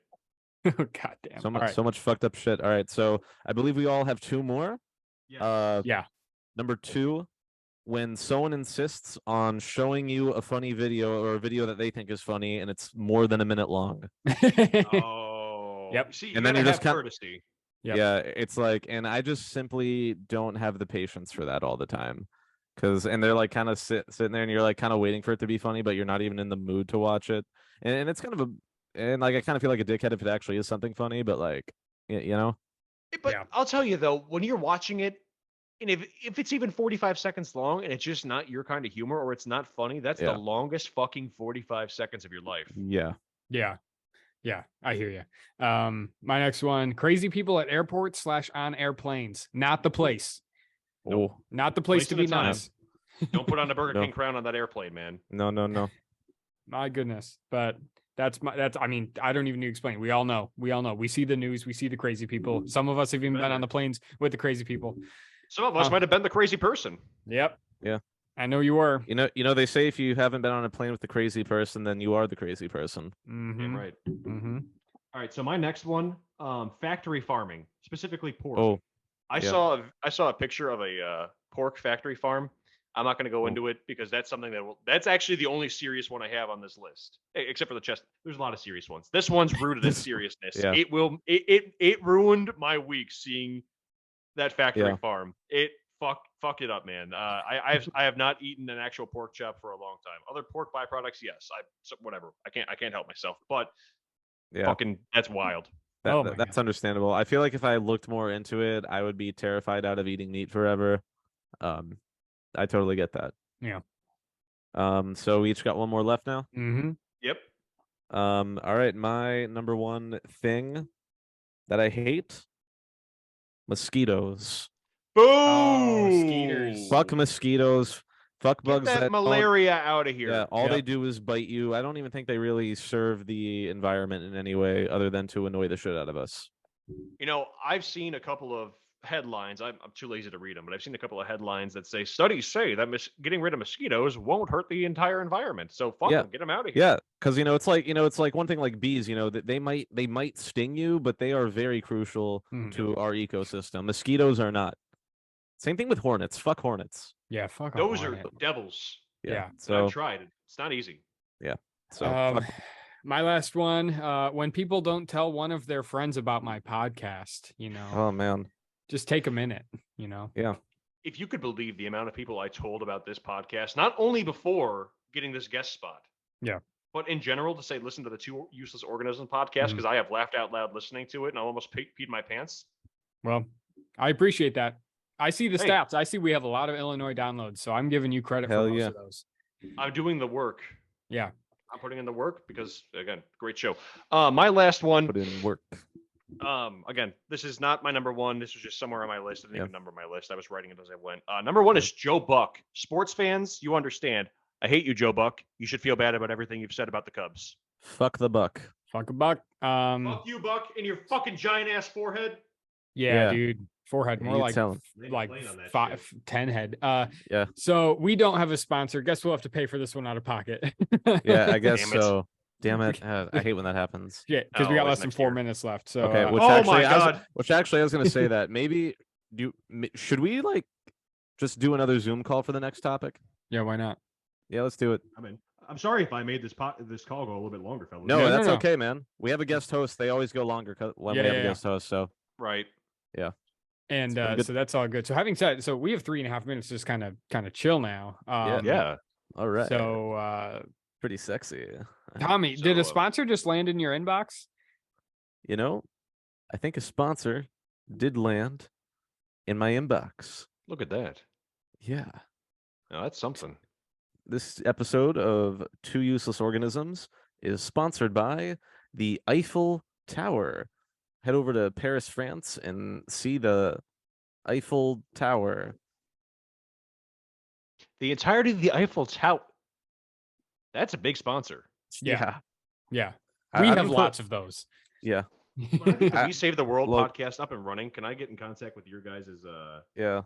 God damn. So much fucked up shit. All right, so I believe we all have two more. Yeah. Number 2, when someone insists on showing you a funny video or a video that they think is funny and it's more than a minute long. Oh. Yep. See, And then gotta you're just have kind- courtesy. Yep. Yeah, it's like, and I just simply don't have the patience for that all the time. And they're like kind of sitting there and you're like kind of waiting for it to be funny, but you're not even in the mood to watch it. And it's kind of and like I kind of feel like a dickhead if it actually is something funny, but like, you know? But Yeah. I'll tell you though, when you're watching it, and if it's even 45 seconds long and it's just not your kind of humor or it's not funny, that's the longest fucking 45 seconds of your life. Yeah. Yeah, I hear you. My next one: crazy people at airports / on airplanes. Not the place. Oh, Not the place to Wasting be of time. nice. Don't put on a Burger No. King crown on that airplane, man. no. My goodness, but I mean, I don't even need to explain. We all know. We see the news. We see the crazy people. Some of us have even been on the planes with the crazy people. Some of us might have been the crazy person. Yep. Yeah. I know you were. You know, they say if you haven't been on a plane with the crazy person, then you are the crazy person. Mm-hmm. Yeah, right. Mm-hmm. All right, so my next one, factory farming, specifically pork. Oh, I saw a picture of a pork factory farm. I'm not going to go into it because that's something that's actually the only serious one I have on this list, except for the chest. There's a lot of serious ones. This one's rooted in seriousness. Yeah. It ruined my week seeing that factory Yeah. farm. It fuck it up, man. I have not eaten an actual pork chop for a long time. Other pork byproducts, yes. Whatever. I can't help myself, but yeah. fucking that's wild. That's understandable. I feel like if I looked more into it, I would be terrified out of eating meat forever. I totally get that. Yeah. So we each got one more left now. Mm-hmm. Yep. All right, my number one thing that I hate: mosquitoes. Boom! Skeeters. Fuck mosquitoes. Fuck Get bugs that that don't- malaria out of here. Yeah, all Yep. they do is bite you. I don't even think they really serve the environment in any way other than to annoy the shit out of us. You know, I've seen a couple of headlines. I'm too lazy to read them, but I've seen a couple of headlines that say studies say that getting rid of mosquitoes won't hurt the entire environment. So fuck Yeah. them, get them out of here. Yeah, because it's like one thing like bees. That they might sting you, but they are very crucial Mhm. to our ecosystem. Mosquitoes are not. Same thing with hornets. Fuck hornets. Yeah. Fuck off. Those on are it. devils. Yeah. So I've tried it. It's not easy. so fuck- My last one: when people don't tell one of their friends about my podcast, oh man. just take a minute. Yeah. If you could believe the amount of people I told about this podcast, not only before getting this guest spot, Yeah. but in general to say, listen to the Two Useless Organisms podcast, because I have laughed out loud listening to it and I almost peed my pants. Well, I appreciate that. I see the Hey. stats. I see we have a lot of Illinois downloads, so I'm giving you credit Hell for most yeah. of those. I'm doing the work. Yeah. I'm putting in the work because, again, great show. My last one, Put in work. again, this is not my number one. This was just somewhere on my list. I didn't Yeah. even number my list. I was writing it as I went. Number one is Joe Buck. Sports fans, you understand. I hate you, Joe Buck. You should feel bad about everything you've said about the Cubs. Fuck the buck. Fuck a buck. Fuck you, Buck, and your fucking giant ass forehead. Yeah, Yeah. dude. Forehead, Yeah, more you like tell 'em. like Lane on that 10 head. Yeah. So we don't have a sponsor. Guess we'll have to pay for this one out of pocket. Yeah, I guess Damn it. so. Damn it! I hate when that happens. Yeah, because we Oh, got it's less than next 4 year. minutes left. So Okay, which Oh actually, my God. I was gonna say that maybe should we like just do another Zoom call for the next topic? yeah, why not? Yeah, let's do it. I mean, I'm sorry if I made this call go a little bit longer, fellas. No, No, that's no. okay, man. We have a guest host. They always go longer when we have a guest host. So Right. And been good. so that's all good. So having said, so we have 3.5 minutes, just kind of chill now. Yeah. all right. So Pretty sexy. Tommy, did So, a sponsor just land in your inbox? You know, I think a sponsor did land in my inbox. Look at that. Yeah. Now, that's something. This episode of Two Useless Organisms is sponsored by the Eiffel Tower. Head over to Paris, France, and see the Eiffel Tower. The entirety of the Eiffel Tower. That's a big sponsor. Yeah. Yeah. I- We I have don't put- lots of those. Yeah. When I get the We Save the World Look- podcast up and running, can I get in contact with your guys' Yeah.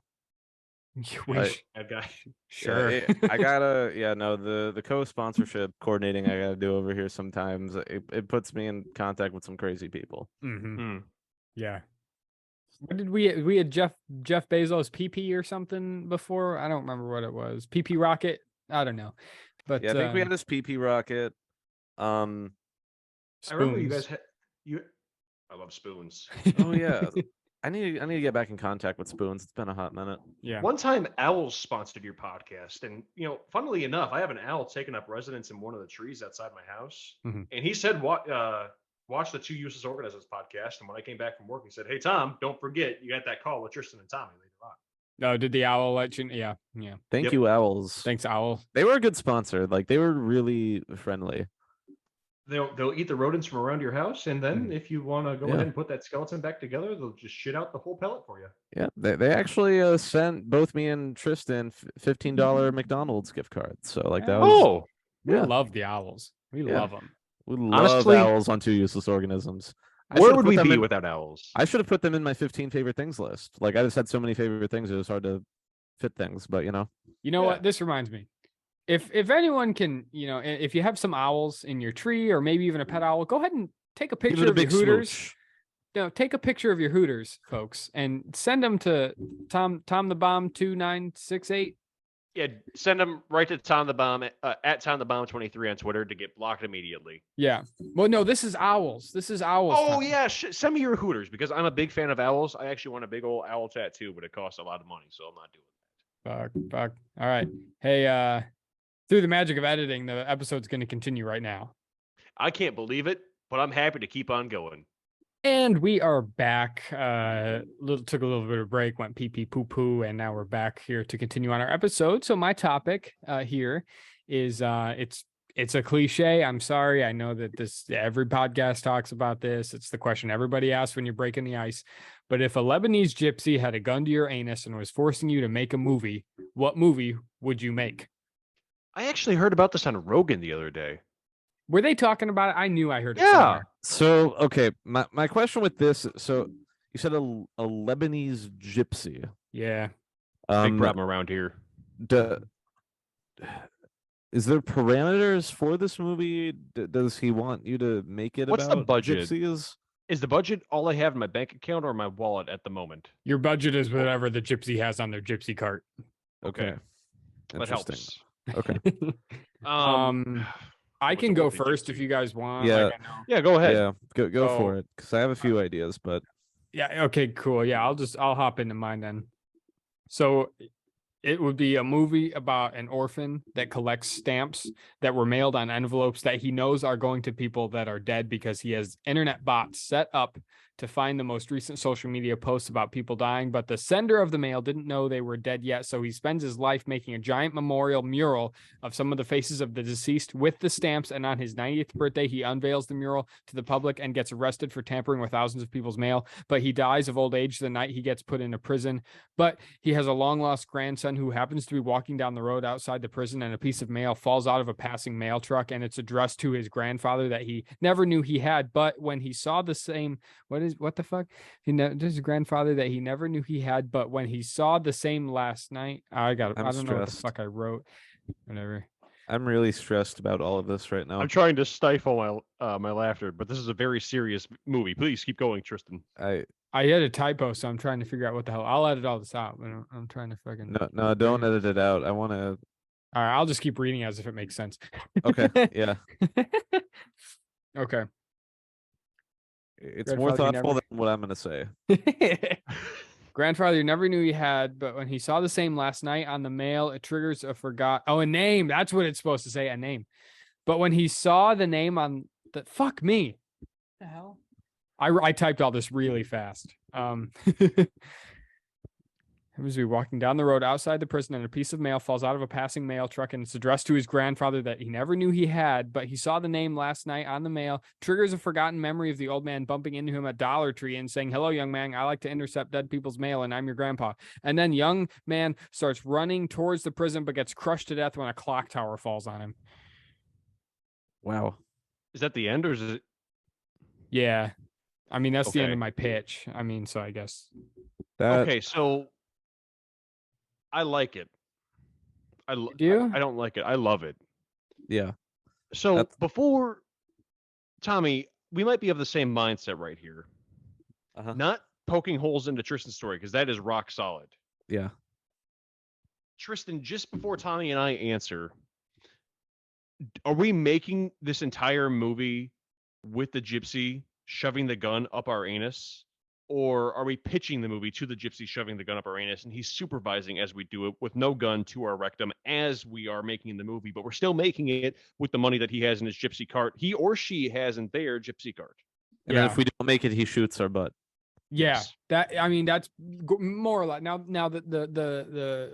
Wish. guy? Sure. I gotta, the co-sponsorship coordinating I gotta do over here sometimes. It puts me in contact with some crazy people. Mm-hmm. Yeah. What did we had Jeff Bezos PP or something before? I don't remember what it was. PP rocket? I don't know. But Yeah, I think we had this PP rocket. I remember you spoons. guys I love spoons. Oh yeah. I need to get back in contact with Spoons. It's been a hot minute. Yeah. One time, owls sponsored your podcast, and funnily enough, I have an owl taking up residence in one of the trees outside my house, Mhm. and he said, "Watch the Two Useless Organisms podcast." And when I came back from work, he said, "Hey Tom, don't forget you got that call with Tristan and Tommy later on." No, did the owl let you? Yeah. Yeah. Thank Yep. you, Owls. Thanks, owl. They were a good sponsor. Like they were really friendly. They'll eat the rodents from around your house, and then if you want to go Yeah. ahead and put that skeleton back together, they'll just shit out the whole pellet for you. Yeah, they actually sent both me and Tristan $15 McDonald's gift cards. So like that was Oh, We yeah. love the owls. We Yeah. love them. We love Honestly- owls on Two Useless Organisms. I where should've would put we them be in- without owls? I should have put them in my 15 favorite things list. Like I just had so many favorite things, it was hard to fit things. But You know Yeah. what? This reminds me. If anyone can, if you have some owls in your tree or maybe even a pet owl, go ahead and take a give picture it a of your big hooters. smooch. No, take a picture of your hooters, folks, and send them to Tom the Bomb 2968. Yeah, send them right to Tom the Bomb at Tom the Bomb 23 on Twitter to get blocked immediately. Yeah. Well, no, this is owls. This is owls. Oh Tom. yeah, send me your hooters because I'm a big fan of owls. I actually want a big old owl tattoo, but it costs a lot of money, so I'm not doing it. Fuck. All right. Hey, through the magic of editing, the episode's going to continue right now. I can't believe it, but I'm happy to keep on going. And we are back. Took a little bit of a break, went pee pee poo poo, and now we're back here to continue on our episode. So my topic here is it's a cliche. I'm sorry. I know that every podcast talks about this. It's the question everybody asks when you're breaking the ice. But if a Lebanese gypsy had a gun to your anus and was forcing you to make a movie, what movie would you make? I actually heard about this on Rogan the other day. Were they talking about it? I knew I heard it. Yeah. somewhere. So okay, my question with this. So you said a Lebanese gypsy. Yeah. Big problem around here. Is there parameters for this movie? Does he want you to make it What's the about budget? gypsies? Is the budget all I have in my bank account or my wallet at the moment? Your budget is whatever the gypsy has on their gypsy cart. Okay, That interesting. helps. Okay, I what's can a go movie first gypsy? if you guys want. Yeah. Like, I know. Yeah, go ahead. yeah, go So- for it because I have a few ideas, but Yeah. Okay. Cool. Yeah. I'll hop into mine then. So it would be a movie about an orphan that collects stamps that were mailed on envelopes that he knows are going to people that are dead because he has internet bots set up to find the most recent social media posts about people dying. But the sender of the mail didn't know they were dead yet. So he spends his life making a giant memorial mural of some of the faces of the deceased with the stamps. And on his 90th birthday, he unveils the mural to the public and gets arrested for tampering with thousands of people's mail. But he dies of old age the night he gets put into prison. But he has a long lost grandson who happens to be walking down the road outside the prison, and a piece of mail falls out of a passing mail truck, and it's addressed to his grandfather that he never knew he had. But when he saw the same, what the fuck? His grandfather that he never knew he had. But when he saw the same last night, I don't know what the stressed. fuck I wrote. Whatever. I'm really stressed about all of this right now. I'm trying to stifle my laughter, but this is a very serious movie. Please keep going, Tristan. I I had a typo, so I'm trying to figure out what the hell. I'll edit all this out, but I'm trying to fucking. no, don't edit it out. I want to. All right, I'll just keep reading as if it makes sense. Okay, yeah. Okay. It's more Grandfather, you thoughtful never- than what I'm gonna say. Grandfather never knew he had, but when he saw the same last night on the mail, it triggers a name. That's what it's supposed to say, a name. But when he saw the name on the fuck me, what the hell? I typed all this really fast. He was walking down the road outside the prison, and a piece of mail falls out of a passing mail truck, and it's addressed to his grandfather that he never knew he had, but he saw the name last night on the mail, triggers a forgotten memory of the old man bumping into him at Dollar Tree and saying, "Hello, young man, I like to intercept dead people's mail, and I'm your grandpa." And then young man starts running towards the prison, but gets crushed to death when a clock tower falls on him. Wow. Is that the end, or is it? Yeah. I mean, that's the end Okay. of my pitch. I mean, so I guess. That Okay, so I like it. You do? I don't like it. I love it. yeah. So That's- before, Tommy, we might be of the same mindset right here. Uh-huh. Not poking holes into Tristan's story, because that is rock solid. Yeah. Tristan, just before Tommy and I answer, are we making this entire movie with the gypsy shoving the gun up our anus? Or are we pitching the movie to the gypsy shoving the gun up our anus, and he's supervising as we do it with no gun to our rectum as we are making the movie, but we're still making it with the money that he has in his gypsy cart, he or she has in their gypsy cart. And then if we don't make it, he shoots our butt. Yeah, Yes. that I mean that's more or less now the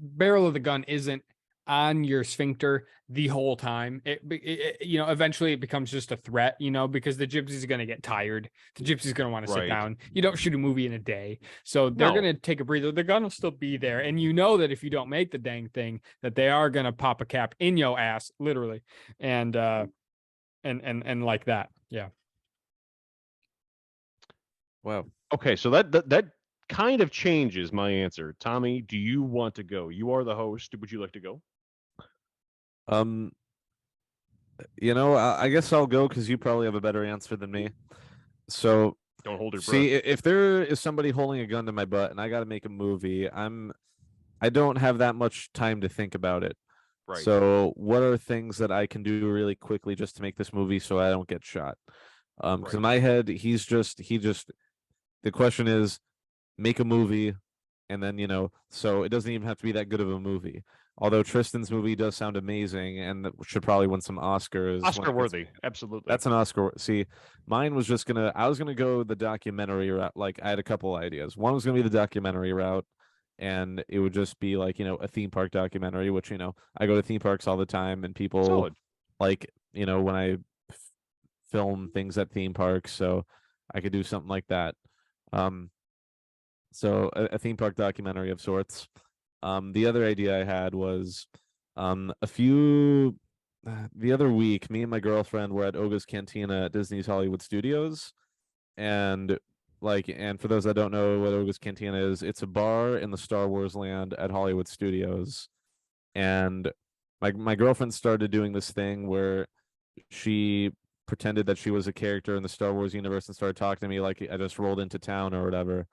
barrel of the gun isn't on your sphincter the whole time. It eventually it becomes just a threat, because the gypsy's going to get tired. The gypsy's going to want to sit Right. down. You don't shoot a movie in a day, so they're No. going to take a breather. The gun will still be there, and you know that if you don't make the dang thing, that they are going to pop a cap in your ass, literally, and like that. Yeah. Wow. Okay, so that kind of changes my answer. Tommy, do you want to go? You are the host. Would you like to go? I guess I'll go because you probably have a better answer than me. So Don't hold your see, breath. if there is somebody holding a gun to my butt and I got to make a movie, I don't have that much time to think about it. Right. So what are things that I can do really quickly just to make this movie so I don't get shot? Because Right. in my head, he just the question is make a movie, and then so it doesn't even have to be that good of a movie. Although Tristan's movie does sound amazing and that should probably win some Oscars. Oscar worthy. Absolutely. That's an Oscar. See, mine was just I was gonna go the documentary route. Like I had a couple ideas. One was gonna be the documentary route, and it would just be like a theme park documentary, which I go to theme parks all the time, and people solid. like when I film things at theme parks, so I could do something like that. So a theme park documentary of sorts. The other idea I had was the other week, me and my girlfriend were at Oga's Cantina at Disney's Hollywood Studios, and for those that don't know what Oga's Cantina is, it's a bar in the Star Wars land at Hollywood Studios. And my girlfriend started doing this thing where she pretended that she was a character in the Star Wars universe and started talking to me like I just rolled into town or whatever.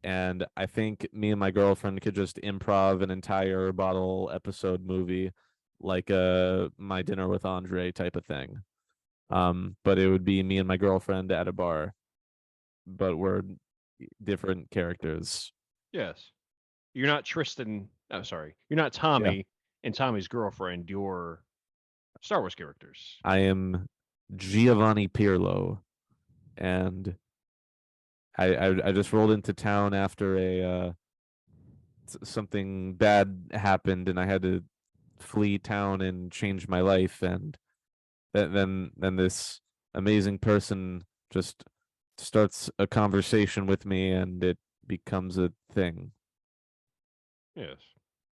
And I think me and my girlfriend could just improv an entire bottle episode movie, like My Dinner with Andre type of thing. But it would be me and my girlfriend at a bar, but we're different characters. Yes. You're not Tristan. I'm sorry. You're not Tommy and Tommy's girlfriend. You're Star Wars characters. I am Giovanni Pirlo, and I just rolled into town after something bad happened, and I had to flee town and change my life. And then this amazing person just starts a conversation with me, and it becomes a thing. Yes.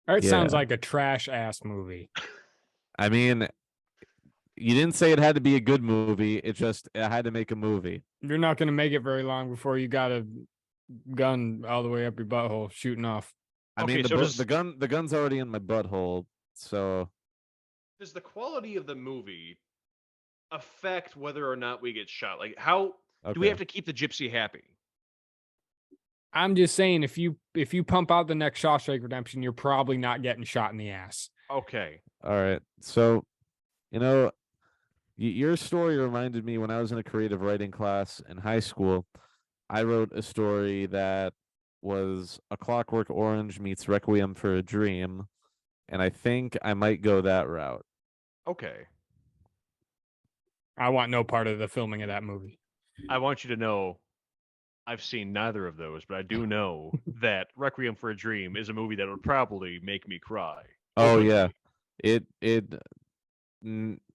It sounds Yeah. like a trash ass movie. I mean, you didn't say it had to be a good movie. I had to make a movie. You're not going to make it very long before you got a gun all the way up your butthole shooting off. I Okay, mean, so does- the gun's already in my butthole, so does the quality of the movie affect whether or not we get shot? Like, how do we Okay. have to keep the gypsy happy? I'm just saying, if you pump out the next Shawshank Redemption, you're probably not getting shot in the ass. Okay. All right. So, you know, your story reminded me when I was in a creative writing class in high school. I wrote a story that was A Clockwork Orange meets Requiem for a Dream, and I think I might go that route. Okay. I want no part of the filming of that movie. I want you to know I've seen neither of those, but I do know that Requiem for a Dream is a movie that would probably make me cry. Oh openly. yeah, it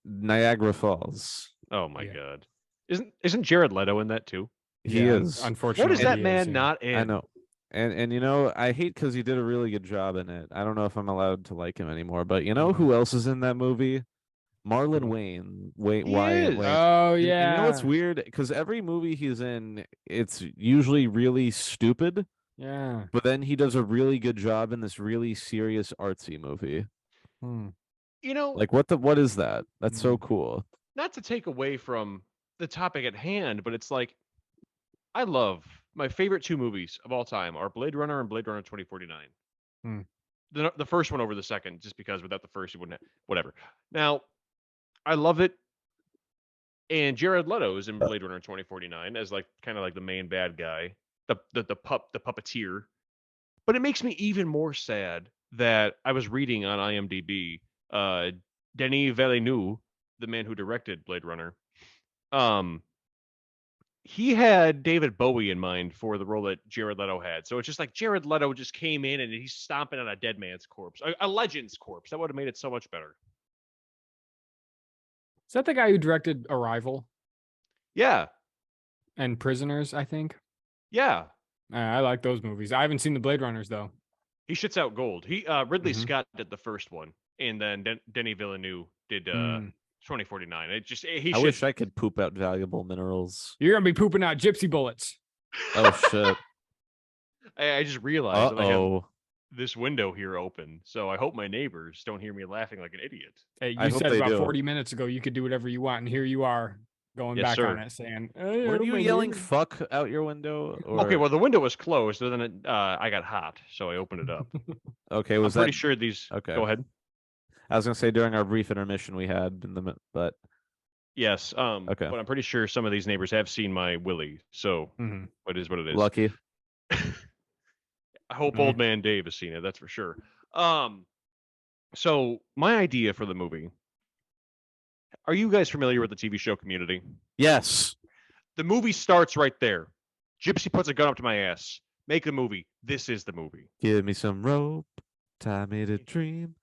Niagara Falls. Oh my Yeah. god. Isn't Jared Leto in that too? He Yeah, is. unfortunately. What is that he man yeah. not in? I know. And you know, I hate because he did a really good job in it. I don't know if I'm allowed to like him anymore, but you know who else is in that movie? Marlon Who? Wayne. He is. Wayne. Oh And yeah. you know what's weird? Because every movie he's in, it's usually really stupid, Yeah. but then he does a really good job in this really serious artsy movie. Hmm. You know, Like what is that? That's so cool. not to take away from the topic at hand, but it's like I love my favorite two movies of all time are Blade Runner and Blade Runner 2049. Hmm. The first one over the second, just because without the first you wouldn't have, whatever. Now, I love it. And Jared Leto is in Blade Runner 2049 as like kind of like the main bad guy, the puppeteer. But it makes me even more sad that I was reading on IMDb, Denis Villeneuve, the man who directed Blade Runner, um, he had David Bowie in mind for the role that Jared Leto had. So it's just like Jared Leto just came in and he's stomping on a dead man's corpse, a legend's corpse. That would have made it so much better. Is that the guy who directed Arrival Yeah, and Prisoners? I think. yeah. I like those movies. I haven't seen the Blade Runners though. He shits out gold. He Ridley Mhm. Scott did the first one, and then Denis Villeneuve did 2049. It just he I shits. wish I could poop out valuable minerals. You're gonna be pooping out gypsy bullets. Oh shit. I just realized that I have Uh-oh. this window here open, so I hope my neighbors don't hear me laughing like an idiot. Hey, I you hope said they about do. 40 minutes ago you could do whatever you want, and here you are going Yes, back sir. on it, saying, "Hey, Weren't you my yelling neighbor." fuck out your window? Or Okay, well the window was closed, so then I got hot, so I opened it up. okay, I'm was pretty that sure these. okay? Go ahead. I was gonna say during our brief intermission we had in the but Yes. Okay. But I'm pretty sure some of these neighbors have seen my Willie, so Mhm. it is what it is. lucky. I hope Mhm. old man Dave has seen it. That's for sure. So my idea for the movie. Are you guys familiar with the TV show Community? Yes. The movie starts right there. Gypsy puts a gun up to my ass. Make the movie. This is the movie. Give me some rope, tie me to dream,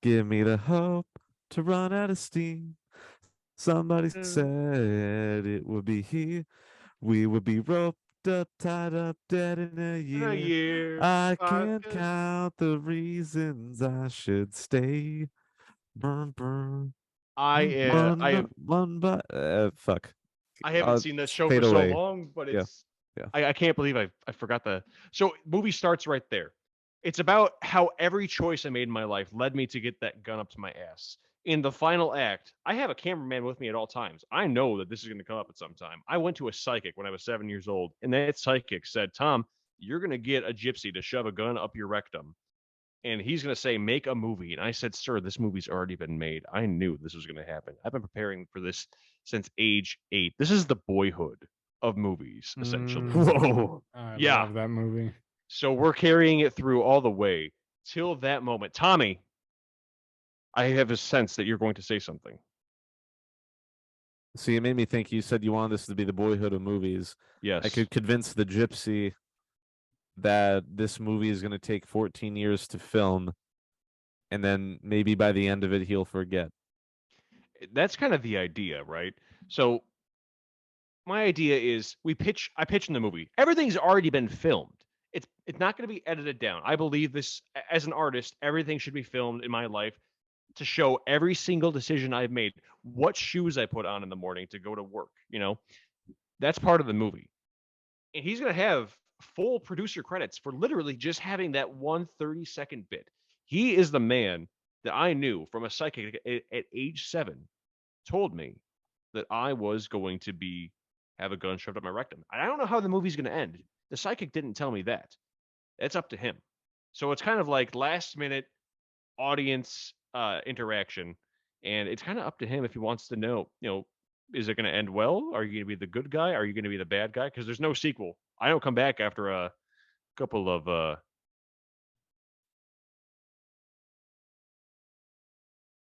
give me the hope to run out of steam. Somebody said it would be here. We would be roped up, tied up, dead in a In a year. year. I can't count the reasons I should stay. Burn, burn. Fuck. I haven't seen that show fade for so away. long, but Yeah, it's yeah. I can't believe I forgot the so movie starts right there. It's about how every choice I made in my life led me to get that gun up to my ass. In the final act, I have a cameraman with me at all times. I know that this is going to come up at some time. I went to a psychic when I was 7 years old, and that psychic said, Tom, you're going to get a gypsy to shove a gun up your rectum. And he's going to say, make a movie. And I said, sir, this movie's already been made. I knew this was going to happen. I've been preparing for this since age 8. This is the Boyhood of movies, essentially. Whoa. I Yeah. love that movie. So we're carrying it through all the way till that moment. Tommy, I have a sense that you're going to say something. So you made me think. You said you wanted this to be the Boyhood of movies. Yes. I could convince the gypsy that this movie is going to take 14 years to film, and then maybe by the end of it he'll forget. That's kind of the idea, right? So my idea is I pitch in the movie. Everything's already been filmed. It's not going to be edited down. I believe this as an artist, everything should be filmed in my life to show every single decision I've made, what shoes I put on in the morning to go to work, you know? That's part of the movie. And he's going to have full producer credits for literally just having that 1 30-second bit. He is the man that I knew from a psychic at age 7 told me that I was going to have a gun shoved up my rectum. And I don't know how the movie's going to end. The psychic didn't tell me that. It's up to him. So it's kind of like last minute audience interaction, and it's kind of up to him if he wants to know, is it going to end well? Are you going to be the good guy? Are you going to be the bad guy? Because there's no sequel. I don't come back after a couple of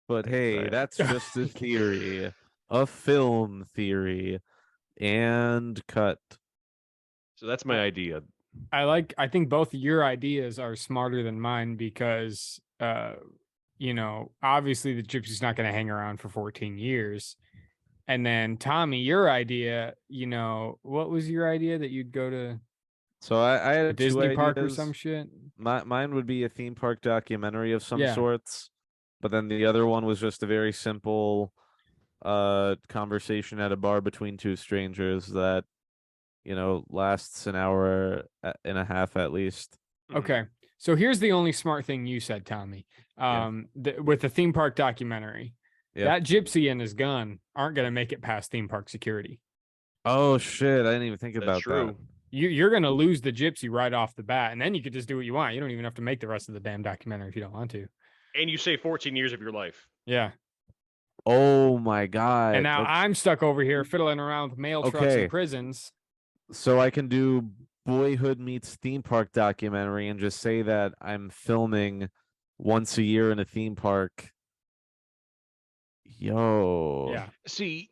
But hey, Right. that's just a theory, a film theory, and cut. So that's my idea. I think both your ideas are smarter than mine because obviously the Gypsy's not going to hang around for 14 years. And then Tommy, your idea, what was your idea that you'd go to So I a had two Disney park or ideas. some shit? Mine would be a theme park documentary of some Yeah. sorts, but then the other one was just a very simple conversation at a bar between two strangers that lasts an hour and a half at least. Okay. So here's the only smart thing you said, Tommy. With the theme park documentary, that Gypsy and his gun aren't going to make it past theme park security. Oh shit, I didn't even think about true. You're going to lose the Gypsy right off the bat, and then you could just do what you want. You don't even have to make the rest of the damn documentary if you don't want to. And you say 14 years of your life. Yeah. Oh my god. And now I'm stuck over here fiddling around with mail trucks Okay. and prisons. So I can do Boyhood meets theme park documentary and just say that I'm filming once a year in a theme park. Yo. Yeah. See,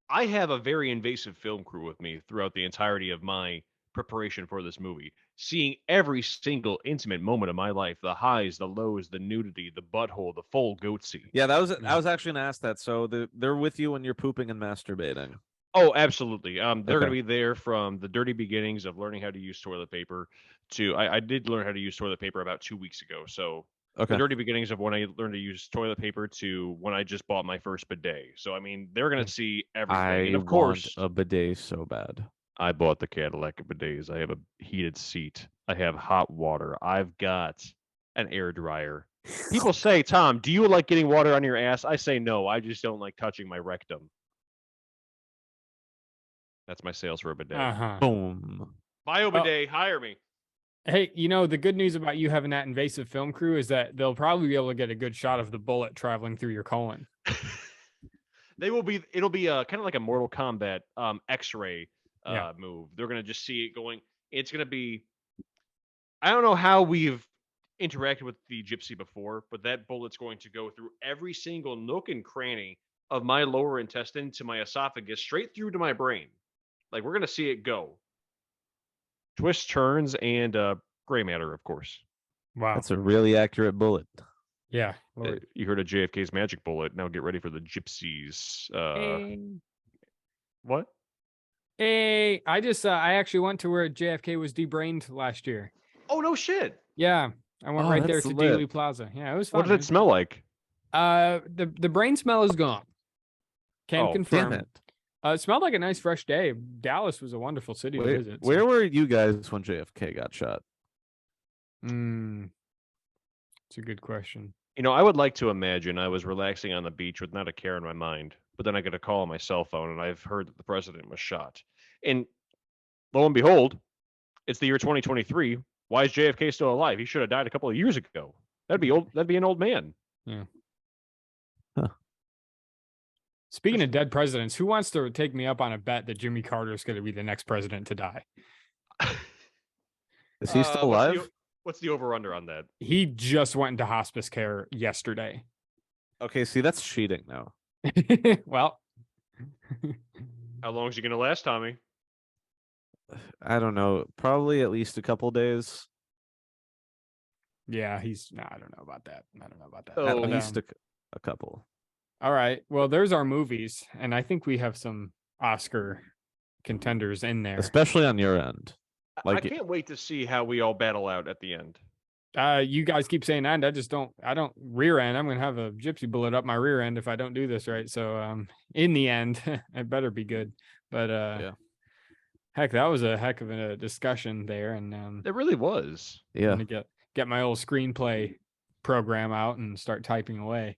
I have a very invasive film crew with me throughout the entirety of my preparation for this movie, seeing every single intimate moment of my life, the highs, the lows, the nudity, the butthole, the full goatsy. Yeah, I was actually gonna ask that. So they're with you when you're pooping and masturbating. Oh, absolutely. They're Okay. going to be there from the dirty beginnings of learning how to use toilet paper to I did learn how to use toilet paper about 2 weeks ago. So Okay. the dirty beginnings of when I learned to use toilet paper to when I just bought my first bidet. So I mean, they're going to see everything. And of course, want a bidet so bad. I bought the Cadillac of bidets. I have a heated seat. I have hot water. I've got an air dryer. People say, Tom, do you like getting water on your ass? I say no. I just don't like touching my rectum. That's my sales for a bidet. Uh-huh. Boom. Bio bidet, hire me. Hey, the good news about you having that invasive film crew is that they'll probably be able to get a good shot of the bullet traveling through your colon. It'll be kind of like a Mortal Kombat X-ray move. They're going to just see it going. It's going to be, I don't know how we've interacted with the Gypsy before, but that bullet's going to go through every single nook and cranny of my lower intestine to my esophagus, straight through to my brain. Like, we're going to see it go. Twists, turns, and gray matter, of course. Wow. That's a really accurate bullet. Yeah. You heard of JFK's magic bullet. Now get ready for the Gypsies. What? Hey, I actually went to where JFK was debrained last year. Oh, no shit. Yeah. I went right there that's to lit. Dealey Plaza. Yeah, it was fun. What did it smell like? The brain smell is gone. Can Oh, confirm. Damn it. It smelled like a nice fresh day. Dallas was a wonderful city to visit. Where were you guys when JFK got shot? It's a good question. I would like to imagine I was relaxing on the beach with not a care in my mind, but then I get a call on my cell phone and I've heard that the president was shot. And lo and behold, it's the year 2023. Why is JFK still alive? He should have died a couple of years ago. That'd be old. That'd be an old man. Yeah. Huh. Speaking of dead presidents, who wants to take me up on a bet that Jimmy Carter is going to be the next president to die? Is he still alive? What's the over-under on that? He just went into hospice care yesterday. Okay, see, that's cheating now. Well, How long is he going to last, Tommy? I don't know. Probably at least a couple days. yeah, I don't know about that. Oh. At But, least a couple. all right. Well, there's our movies, and I think we have some Oscar contenders in there. Especially on your end. I can't wait to see how we all battle out at the end. You guys keep saying that. I don't rear end. I'm going to have a Gypsy bullet up my rear end if I don't do this right. So, in the end, it better be good. But, Yeah. Heck, that was a heck of a discussion there. And, It really was. Yeah. I'm going to get my old screenplay program out and start typing away.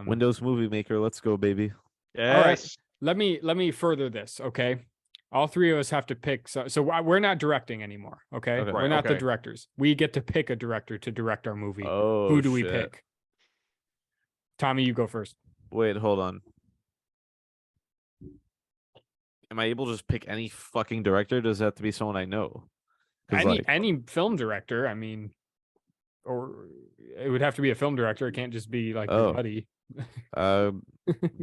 Windows Movie Maker, let's go, baby. Yes. All right. Let me further this, okay? All three of us have to pick. So we're not directing anymore, okay? Okay. We're Right, not the okay. directors. We get to pick a director to direct our movie. Oh, Who do we shit. pick? Tommy, you go first. Wait, hold on. Am I able to just pick any fucking director? Does it have to be someone I know? 'Cause, Any film director, I mean, or it would have to be a film director. It can't just be like your Oh. buddy. uh,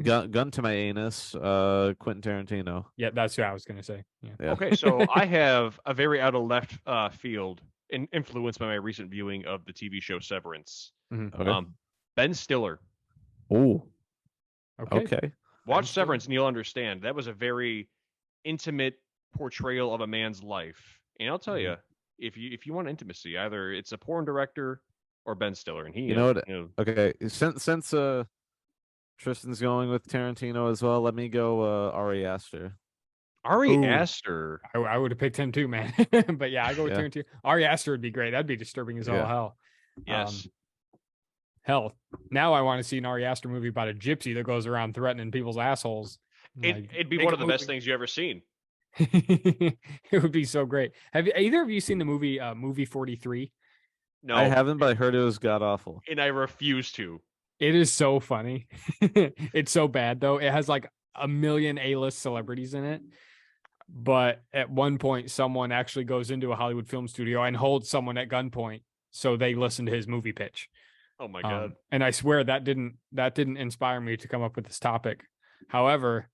gun to my anus, Quentin Tarantino. Yeah, that's what I was gonna say. Yeah. Yeah. Okay, so I have a very out of left field, influenced by my recent viewing of the TV show Severance. Okay. Ben Stiller. Oh. Okay. Okay. Watch Stiller. Severance and you'll understand. That was a very intimate portrayal of a man's life. And I'll tell you, if you want intimacy, either it's a porn director or Ben Stiller, and he, You know what? Okay. Since Tristan's going with Tarantino as well, let me go Ari Aster. Ari Ooh. Aster. I would have picked him too, man. But yeah, I go with Yeah. Tarantino. Ari Aster would be great. That'd be disturbing as all Yeah. hell. Yes. Hell, now I want to see an Ari Aster movie about a gypsy that goes around threatening people's assholes. It'd be make one a of the best movie. things you ever seen. It would be so great. Have either of you seen the movie Movie 43? No, I haven't, but I heard it was god awful. and I refuse to. It is so funny. It's so bad though. It has like a million A-list celebrities in it. But at one point, someone actually goes into a Hollywood film studio and holds someone at gunpoint so they listen to his movie pitch. Oh my god. And I swear that didn't inspire me to come up with this topic. However,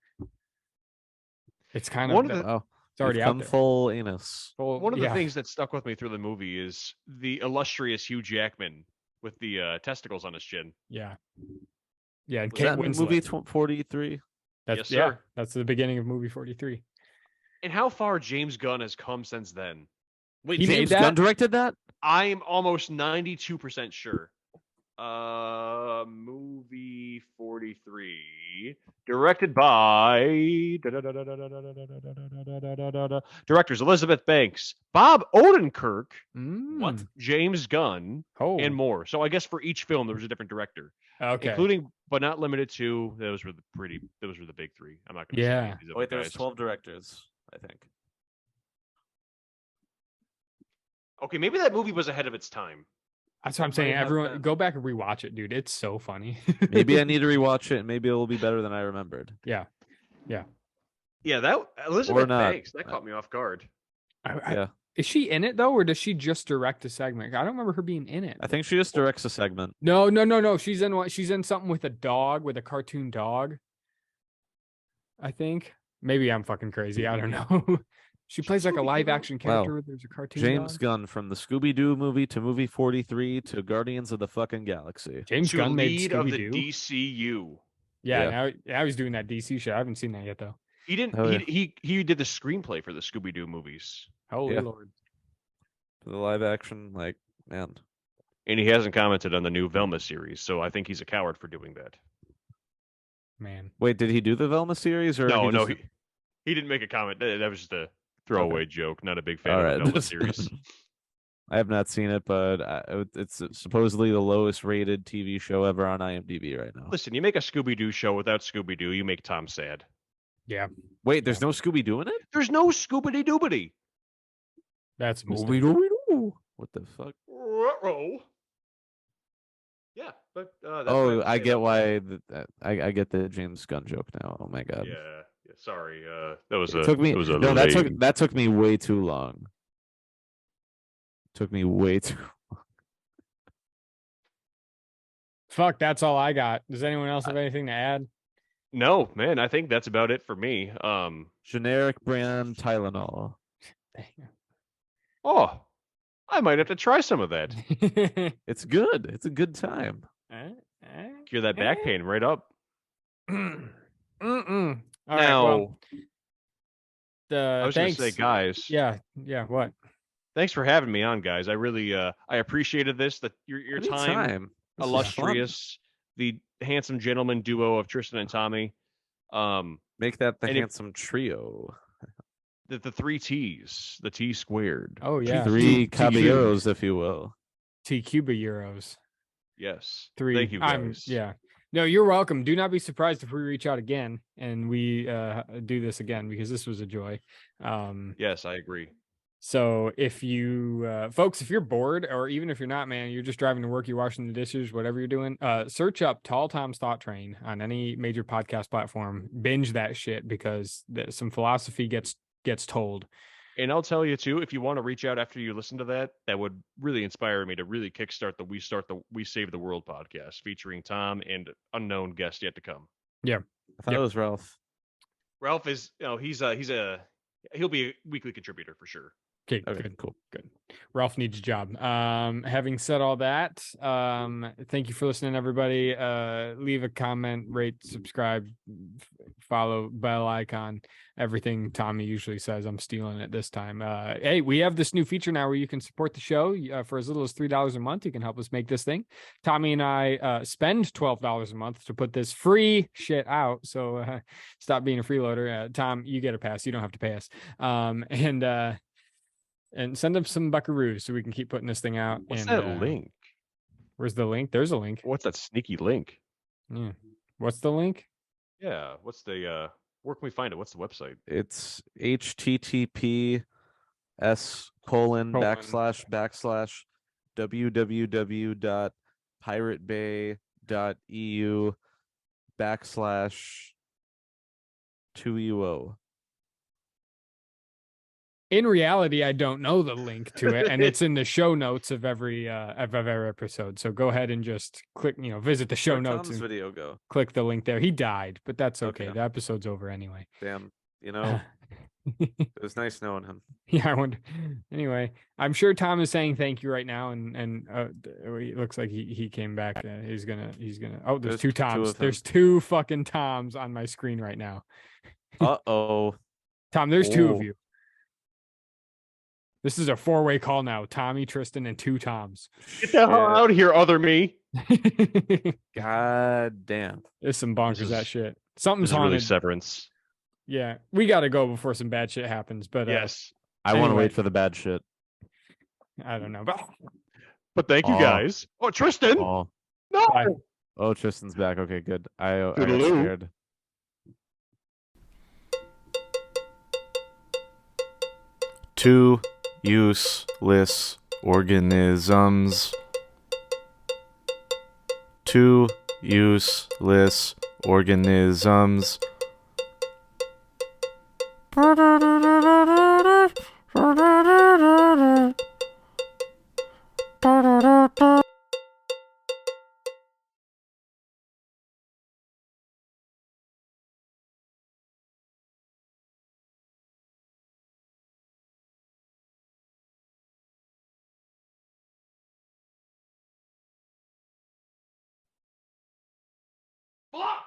it's kind of One of the- Wow. it's already You've out come there. full anus. Well, One of the yeah. things that stuck with me through the movie is the illustrious Hugh Jackman with the testicles on his chin. Yeah. Yeah, and Was Kate that Winslet. movie 43? That's Yes, yeah, sir. that's the beginning of movie 43. And how far James Gunn has come since then. Wait, He made James that? Gunn directed that? I'm almost 92% sure. Movie 43, directed by directors Elizabeth Banks, Bob Odenkirk, what? James Gunn, Oh, and more. So I guess for each film there was a different director, okay. including but not limited to. Those were the big three. I'm not going to say any Yeah. of these other Wait, there's guys. 12 directors, I think. Okay, maybe that movie was ahead of its time. That's what I'm Might saying. have Everyone been. go back and rewatch it, dude. It's so funny. Maybe I need to rewatch it, and maybe it will be better than I remembered. Yeah, that Elizabeth not. Banks that caught me off guard. Yeah. Is she in it though, or does she just direct a segment? I don't remember her being in it. I think she just directs a segment. No. She's in what? She's in something with a dog, with a cartoon dog. I think. Maybe I'm fucking crazy. I don't know. She plays like a live action character where there's a cartoon James dog. Gunn, from the Scooby-Doo movie to movie 43 to Guardians of the fucking Galaxy. James To Gunn made lead of the Scooby-Doo. DCU. Yeah, now he's doing that DC shit. I haven't seen that yet though. He didn't. Oh, He did the screenplay for the Scooby-Doo movies, Holy Yeah. Lord. For the live action, man. and he hasn't commented on the new Velma series. So I think he's a coward for doing that. Man. Wait, did he do the Velma series? Or No, just... he didn't make a comment. That was just a throwaway joke. Not a big fan All of right. the Velma series. I have not seen it, but it's supposedly the lowest rated TV show ever on IMDb right now. Listen, you make a Scooby-Doo show without Scooby-Doo, you make Tom sad. Yeah. Wait, there's no Scooby-Doo in it? There's no Scooby-Doobity. That's a mistake. Scooby-Doo. What the fuck? Ruh-roh. Yeah, but that's what Oh, have to I say get about why. I get the James Gunn joke now. Oh my that. god. Yeah. Sorry. That was It a. took me. That was a No, lame- that took me way too long. Took me way too. Fuck, that's all I got. Does anyone else have anything to add? No, man. I think that's about it for me. Generic brand Tylenol. Oh, I might have to try some of that. It's good. It's a good time. Cure that back pain right up. Mm-mm. All right. Now, Well, I was going to thanks. say, guys. Yeah. What? Thanks for having me on, guys. I really, I appreciated this. That your time, Anytime. This is illustrious, the handsome gentleman duo of Tristan and Tommy. fun. Make that the and it- handsome trio. The three T's, the T squared. Oh yeah. Three TQ. caballeros, if you will. TQ Euros. Yes. 3. Thank you, guys. Yeah. No, you're welcome. Do not be surprised if we reach out again and we do this again, because this was a joy. Yes, I agree. So if you folks, if you're bored, or even if you're not, man, you're just driving to work, you're washing the dishes, whatever you're doing, search up Tall Tom's Thought Train on any major podcast platform. Binge that shit, because some philosophy gets told. And I'll tell you too, if you want to reach out after you listen to that, that would really inspire me to really kickstart the We Save the World podcast featuring Tom and unknown guest yet to come. Yeah. I thought it was Ralph. Ralph is, he'll be a weekly contributor for sure. Okay, good, cool, good. Ralph needs a job. Having said all that, thank you for listening, everybody. Leave a comment, rate, subscribe, follow, bell icon, everything Tommy usually says. I'm stealing it this time. Hey, we have this new feature now where you can support the show for as little as $3 a month. You can help us make this thing. Tommy and I spend $12 a month to put this free shit out. So stop being a freeloader. Tom, you get a pass. You don't have to pay us. And send them some buckaroos so we can keep putting this thing out. What's and, that link? Where's the link? There's a link. What's that sneaky link? Yeah. What's the link? Yeah. What's the where can we find it? What's the website? It's https://www.piratebay.eu/2UO. In reality, I don't know the link to it, and it's in the show notes of every episode. So go ahead and just click, visit the show Where'd notes Tom's and video go? click the link there. He died, but that's okay. Okay. The episode's over anyway. Damn, it was nice knowing him. Yeah, I wonder. Anyway, I'm sure Tom is saying thank you right now, and it looks like he came back. He's gonna. Oh, there's two Toms. There's two fucking Toms on my screen right now. Uh-oh. Tom, there's two of you. This is a 4-way call now. Tommy, Tristan, and 2 Toms. Get the hell out of here, other me. God damn. There's some bonkers that shit. Something's This is haunted. really severance. Yeah, we got to go before some bad shit happens. But Yes. I want to anyway. wait for the bad shit. I don't know. But thank you Aw. guys. Oh, Tristan. Oh, No. Bye. oh, Tristan's back. Okay, good. I got Toodaloo. scared. Two useless organisms. Two useless organisms. Block.